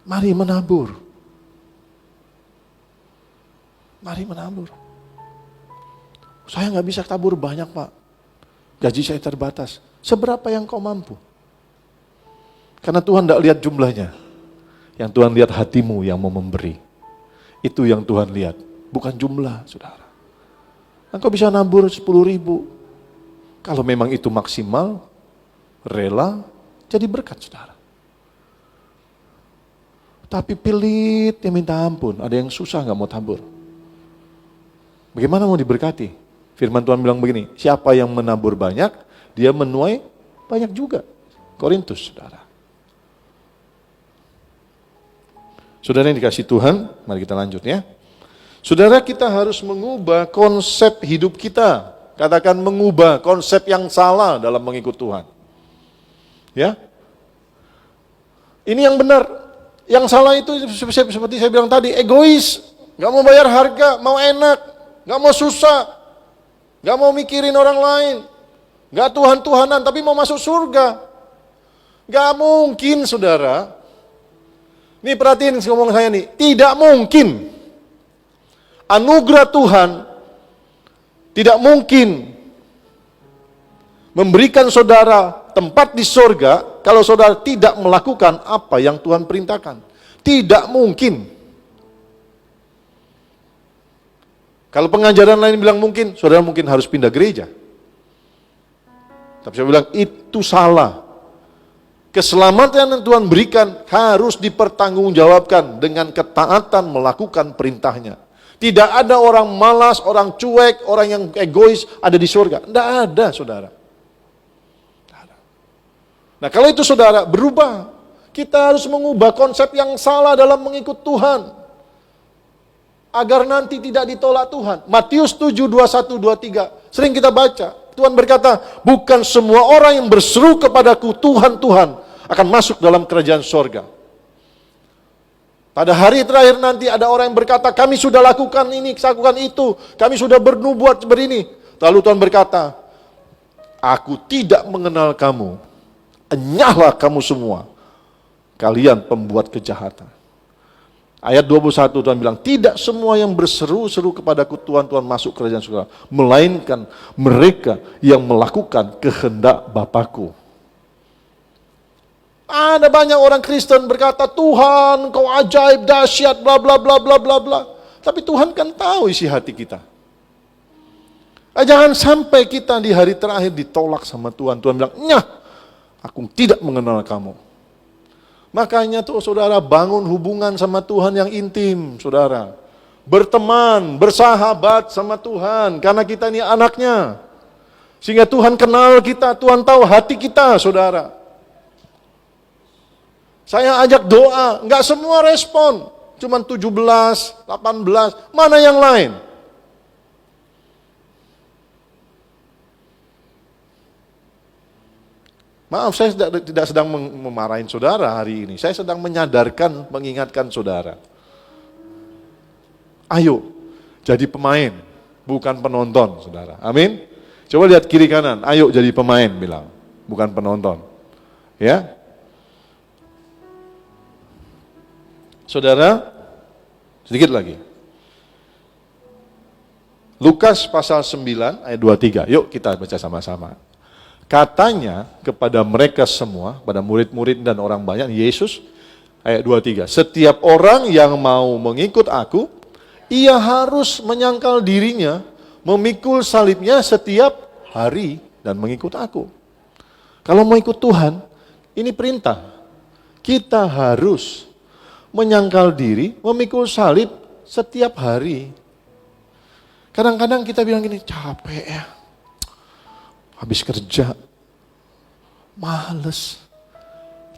mari menabur. Mari menabur. Saya nggak bisa tabur banyak, Pak. Gaji saya terbatas. Seberapa yang kau mampu? Karena Tuhan tidak lihat jumlahnya. Yang Tuhan lihat hatimu yang mau memberi. Itu yang Tuhan lihat. Bukan jumlah, saudara. Engkau bisa nabur 10.000. Kalau memang itu maksimal, rela, jadi berkat, saudara. Tapi pelit yang minta ampun, ada yang susah gak mau tabur. Bagaimana mau diberkati? Firman Tuhan bilang begini, siapa yang menabur banyak, dia menuai banyak juga. Korintus, saudara. Saudara yang dikasih Tuhan, mari kita lanjut ya. Saudara, kita harus mengubah konsep hidup kita. Katakan mengubah konsep yang salah dalam mengikut Tuhan. Ya. Ini yang benar. Yang salah itu seperti saya bilang tadi, egois, gak mau bayar harga, mau enak, gak mau susah, gak mau mikirin orang lain, gak Tuhan-Tuhanan, tapi mau masuk surga. Gak mungkin, saudara. Nih perhatiin ngomong saya nih, tidak mungkin. Anugerah Tuhan tidak mungkin memberikan saudara tempat di surga kalau saudara tidak melakukan apa yang Tuhan perintahkan. Tidak mungkin. Kalau pengajaran lain bilang mungkin, saudara mungkin harus pindah gereja. Tapi saya bilang itu salah. Keselamatan yang Tuhan berikan harus dipertanggungjawabkan dengan ketaatan melakukan perintahnya. Tidak ada orang malas, orang cuek, orang yang egois ada di surga. Tidak ada, saudara. Nah kalau itu saudara berubah, kita harus mengubah konsep yang salah dalam mengikut Tuhan. Agar nanti tidak ditolak Tuhan. Matius 7, 21, 23. Sering kita baca. Tuhan berkata, bukan semua orang yang berseru kepadaku, Tuhan, Tuhan, akan masuk dalam kerajaan sorga. Pada hari terakhir nanti ada orang yang berkata, kami sudah lakukan ini, lakukan itu. Kami sudah bernubuat berini. Lalu Tuhan berkata, aku tidak mengenal kamu. Enyahlah kamu semua, kalian pembuat kejahatan. Ayat 21 Tuhan bilang, tidak semua yang berseru-seru kepadaku Tuhan, Tuhan masuk kerajaan surga, melainkan mereka yang melakukan kehendak Bapakku. Ada banyak orang Kristen berkata, Tuhan kau ajaib, dahsyat, bla bla bla bla bla bla. Tapi Tuhan kan tahu isi hati kita. Jangan sampai kita di hari terakhir ditolak sama Tuhan. Tuhan bilang, nyah, aku tidak mengenal kamu. Makanya tuh saudara bangun hubungan sama Tuhan yang intim, saudara. Berteman, bersahabat sama Tuhan, karena kita ini anaknya. Sehingga Tuhan kenal kita, Tuhan tahu hati kita, saudara. Saya ajak doa, enggak semua respon. Cuman 17, 18, mana yang lain? Maaf, saya tidak sedang memarahin saudara hari ini. Saya sedang menyadarkan, mengingatkan saudara. Ayo, jadi pemain, bukan penonton, saudara. Amin. Coba lihat kiri kanan, ayo jadi pemain, bilang, bukan penonton. Ya. Saudara, sedikit lagi. Lukas pasal 9 ayat 23. Yuk kita baca sama-sama. Katanya kepada mereka semua, pada murid-murid dan orang banyak, Yesus, ayat 23. Setiap orang yang mau mengikut aku, ia harus menyangkal dirinya, memikul salibnya setiap hari dan mengikut aku. Kalau mau ikut Tuhan, ini perintah. Kita harus menyangkal diri, memikul salib setiap hari. Kadang-kadang kita bilang gini, capek ya. Habis kerja, males.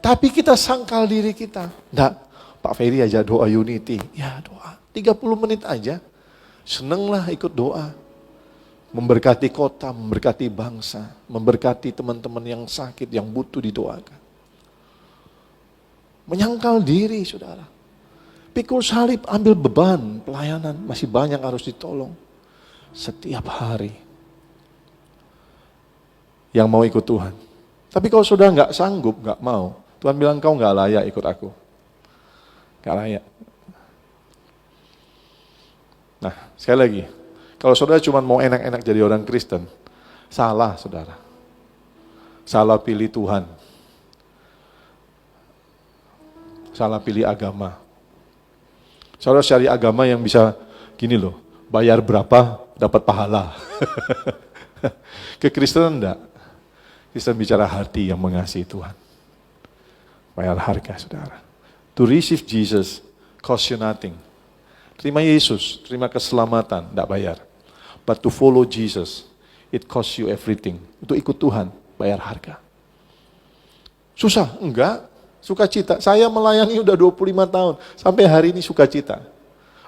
Tapi kita sangkal diri kita. Enggak, Pak Ferry aja doa unity. Ya doa, 30 menit aja. Senenglah ikut doa. Memberkati kota, memberkati bangsa, memberkati teman-teman yang sakit, yang butuh didoakan. Menyangkal diri, saudara. Pikul salib, ambil beban pelayanan, masih banyak harus ditolong. Setiap hari. Yang mau ikut Tuhan. Tapi kalau saudara nggak sanggup, nggak mau, Tuhan bilang kau nggak layak ikut aku. Nggak layak. Nah, sekali lagi. Kalau saudara cuma mau enak-enak jadi orang Kristen, salah saudara. Salah pilih Tuhan. Salah pilih agama. Saudara cari agama yang bisa gini loh, bayar berapa dapat pahala. Kekristenan enggak. Kristen bicara hati yang mengasihi Tuhan. Bayar harga saudara. To receive Jesus cost you nothing. Terima Yesus, terima keselamatan, enggak bayar. But to follow Jesus, it costs you everything. Untuk ikut Tuhan, bayar harga. Susah? Enggak. Sukacita. Saya melayani udah 25 tahun. Sampai hari ini sukacita.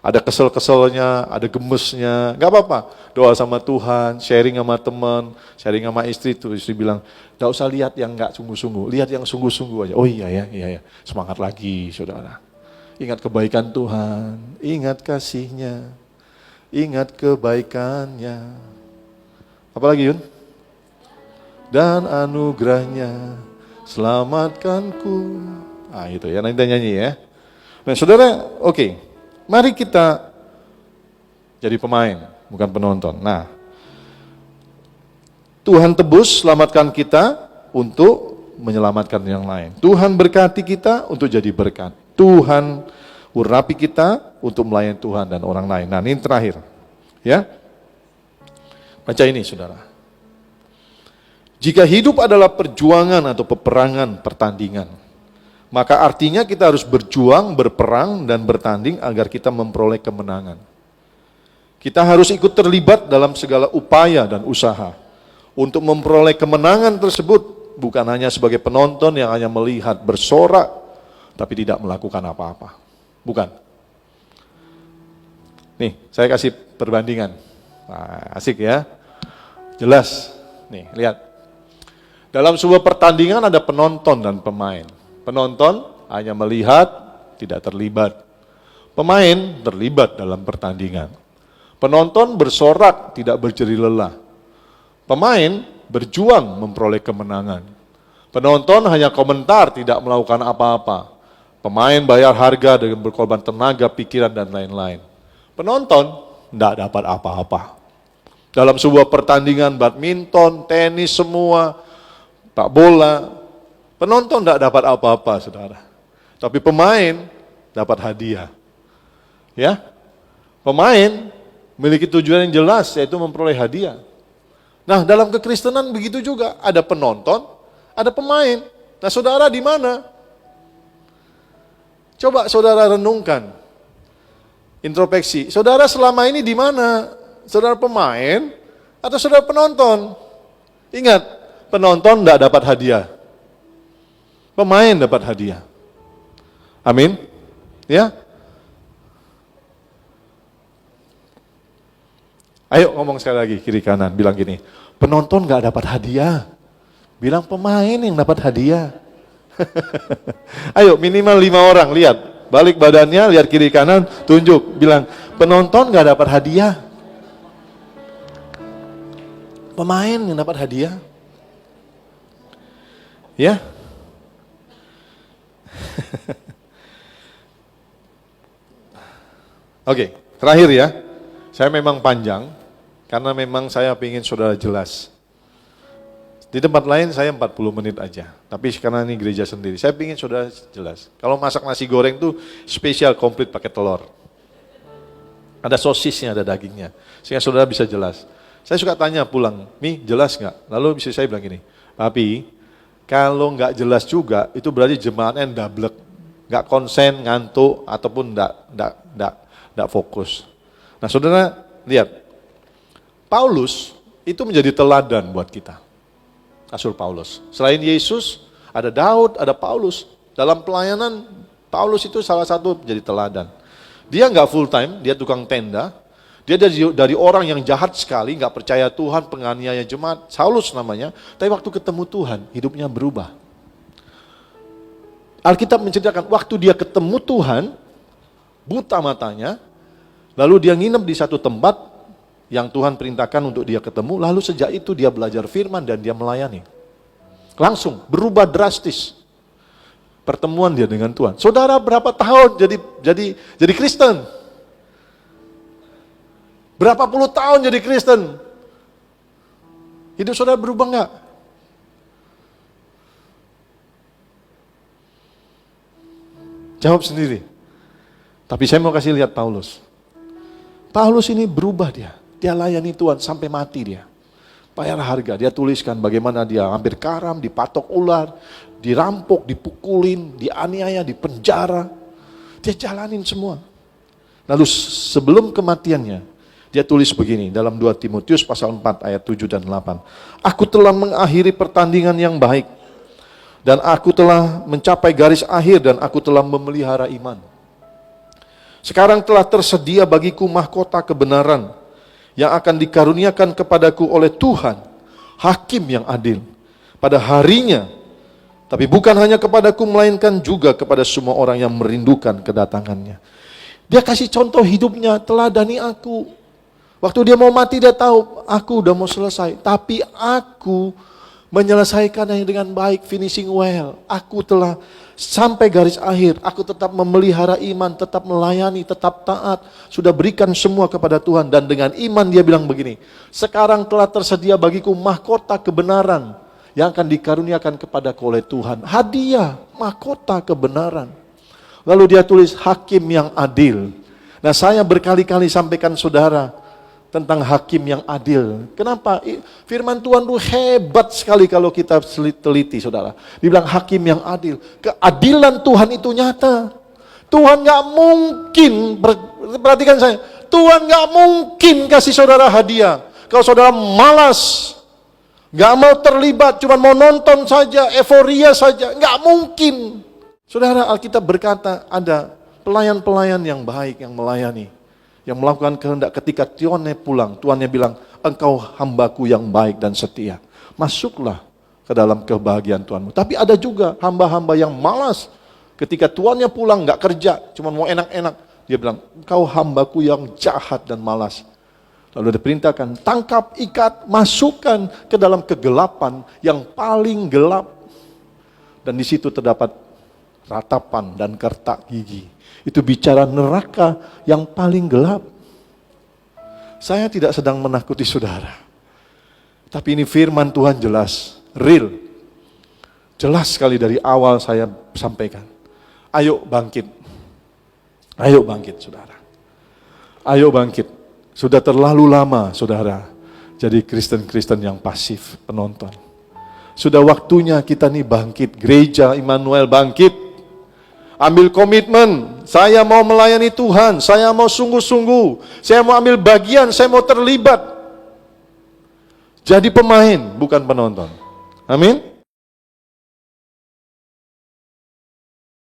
Ada kesel-keselnya, ada gemesnya. Enggak apa-apa. Doa sama Tuhan, sharing sama teman, sharing sama istri. Tuh istri bilang, enggak usah lihat yang enggak sungguh-sungguh. Lihat yang sungguh-sungguh aja. Oh iya ya. Semangat lagi, saudara. Ingat kebaikan Tuhan. Ingat kasih-Nya. Ingat kebaikannya. Apalagi Yun? Dan anugerahnya selamatkanku. Ah itu ya, nanti nyanyi ya. Nah saudara, oke. Mari kita jadi pemain, bukan penonton. Nah, Tuhan tebus, selamatkan kita untuk menyelamatkan yang lain. Tuhan berkati kita untuk jadi berkat. Tuhan urapi kita untuk melayani Tuhan dan orang lain. Nah ini terakhir. Ya, baca ini saudara. Jika hidup adalah perjuangan atau peperangan, pertandingan, maka artinya kita harus berjuang, berperang, dan bertanding agar kita memperoleh kemenangan. Kita harus ikut terlibat dalam segala upaya dan usaha untuk memperoleh kemenangan tersebut, bukan hanya sebagai penonton yang hanya melihat, bersorak, tapi tidak melakukan apa-apa. Bukan. Nih, saya kasih perbandingan. Nah, asik ya. Jelas. Nih, lihat. Dalam sebuah pertandingan ada penonton dan pemain. Penonton hanya melihat, tidak terlibat. Pemain terlibat dalam pertandingan. Penonton bersorak, tidak berjeri lelah. Pemain berjuang memperoleh kemenangan. Penonton hanya komentar, tidak melakukan apa-apa. Pemain bayar harga dengan berkorban tenaga, pikiran, dan lain-lain. Penonton tidak dapat apa-apa. Dalam sebuah pertandingan badminton, tenis semua, pak bola, penonton tidak dapat apa-apa, saudara. Tapi pemain dapat hadiah. Ya, pemain memiliki tujuan yang jelas, yaitu memperoleh hadiah. Nah, dalam kekristenan begitu juga, ada penonton, ada pemain. Nah, saudara di mana? Coba saudara renungkan, introspeksi. Saudara selama ini di mana? Saudara pemain atau saudara penonton? Ingat, penonton tidak dapat hadiah. Pemain dapat hadiah. Amin. Ya. Ayo ngomong sekali lagi kiri kanan, bilang gini, penonton nggak dapat hadiah. Bilang pemain yang dapat hadiah. Ayo minimal 5 orang, lihat. Balik badannya, lihat kiri kanan, tunjuk. Bilang, Penonton nggak dapat hadiah. Pemain yang dapat hadiah. Ya. Oke, terakhir ya. Saya memang panjang, karena memang saya ingin saudara jelas. Di tempat lain saya 40 menit aja, tapi karena ini gereja sendiri, saya ingin saudara jelas. Kalau masak nasi goreng tuh spesial komplit pakai telur. Ada sosisnya, ada dagingnya, sehingga saudara bisa jelas. Saya suka tanya pulang, Mi jelas nggak? Lalu bisa saya bilang gini, tapi kalau nggak jelas juga, itu berarti jemaatnya ndablek, nggak konsen, ngantuk, ataupun nggak fokus. Nah saudara lihat, Paulus itu menjadi teladan buat kita. Rasul Paulus. Selain Yesus, ada Daud, ada Paulus. Dalam pelayanan, Paulus itu salah satu menjadi teladan. Dia nggak full time, dia tukang tenda. Dia dari orang yang jahat sekali, nggak percaya Tuhan, penganiaya jemaat, Saulus namanya. Tapi waktu ketemu Tuhan, hidupnya berubah. Alkitab menceritakan, waktu dia ketemu Tuhan, buta matanya, lalu dia nginep di satu tempat, yang Tuhan perintahkan untuk dia ketemu, lalu sejak itu dia belajar firman dan dia melayani. Langsung berubah drastis pertemuan dia dengan Tuhan. Saudara berapa tahun jadi Kristen? Berapa puluh tahun jadi Kristen? Hidup saudara berubah enggak? Jawab sendiri. Tapi saya mau kasih lihat Paulus. Paulus ini berubah dia. Dia layani Tuhan sampai mati dia. Bayar harga, dia tuliskan bagaimana dia hampir karam, dipatok ular, dirampok, dipukulin, dianiaya, dipenjara. Dia jalanin semua. Lalu sebelum kematiannya, dia tulis begini dalam 2 Timotius pasal 4 ayat 7 dan 8. Aku telah mengakhiri pertandingan yang baik, dan aku telah mencapai garis akhir, dan aku telah memelihara iman. Sekarang telah tersedia bagiku mahkota kebenaran, yang akan dikaruniakan kepadaku oleh Tuhan, hakim yang adil, pada harinya, tapi bukan hanya kepadaku, melainkan juga kepada semua orang yang merindukan kedatangannya. Dia kasih contoh hidupnya, teladani aku. Waktu dia mau mati dia tahu, aku udah mau selesai, tapi aku menyelesaikannya dengan baik, finishing well. Aku telah sampai garis akhir, aku tetap memelihara iman, tetap melayani, tetap taat, sudah berikan semua kepada Tuhan. Dan dengan iman dia bilang begini, sekarang telah tersedia bagiku mahkota kebenaran yang akan dikaruniakan kepadaku oleh Tuhan. Hadiah, mahkota kebenaran. Lalu dia tulis hakim yang adil. Nah saya berkali-kali sampaikan saudara tentang hakim yang adil. Kenapa? Firman Tuhan itu hebat sekali kalau kita teliti, saudara. Dibilang hakim yang adil. Keadilan Tuhan itu nyata. Tuhan gak mungkin, perhatikan saya, Tuhan gak mungkin kasih saudara hadiah. Kalau saudara malas, gak mau terlibat, cuma mau nonton saja, euforia saja, gak mungkin. Saudara, Alkitab berkata ada pelayan-pelayan yang baik, yang melayani, yang melakukan kehendak. Ketika tuannya pulang, tuannya bilang, engkau hambaku yang baik dan setia. Masuklah ke dalam kebahagiaan Tuhanmu. Tapi ada juga hamba-hamba yang malas. Ketika tuannya pulang, gak kerja, cuma mau enak-enak. Dia bilang, engkau hambaku yang jahat dan malas. Lalu diperintahkan, tangkap, ikat, masukkan ke dalam kegelapan yang paling gelap. Dan di situ terdapat ratapan dan kertak gigi. Itu bicara neraka yang paling gelap. Saya tidak sedang menakuti saudara. Tapi ini firman Tuhan jelas, real. Jelas sekali dari awal saya sampaikan. Ayo bangkit. Ayo bangkit saudara. Ayo bangkit. Sudah terlalu lama saudara jadi Kristen-Kristen yang pasif, penonton. Sudah waktunya kita nih bangkit. Gereja Immanuel bangkit. Ambil komitmen, saya mau melayani Tuhan, saya mau sungguh-sungguh, saya mau ambil bagian, saya mau terlibat. Jadi pemain, bukan penonton. Amin.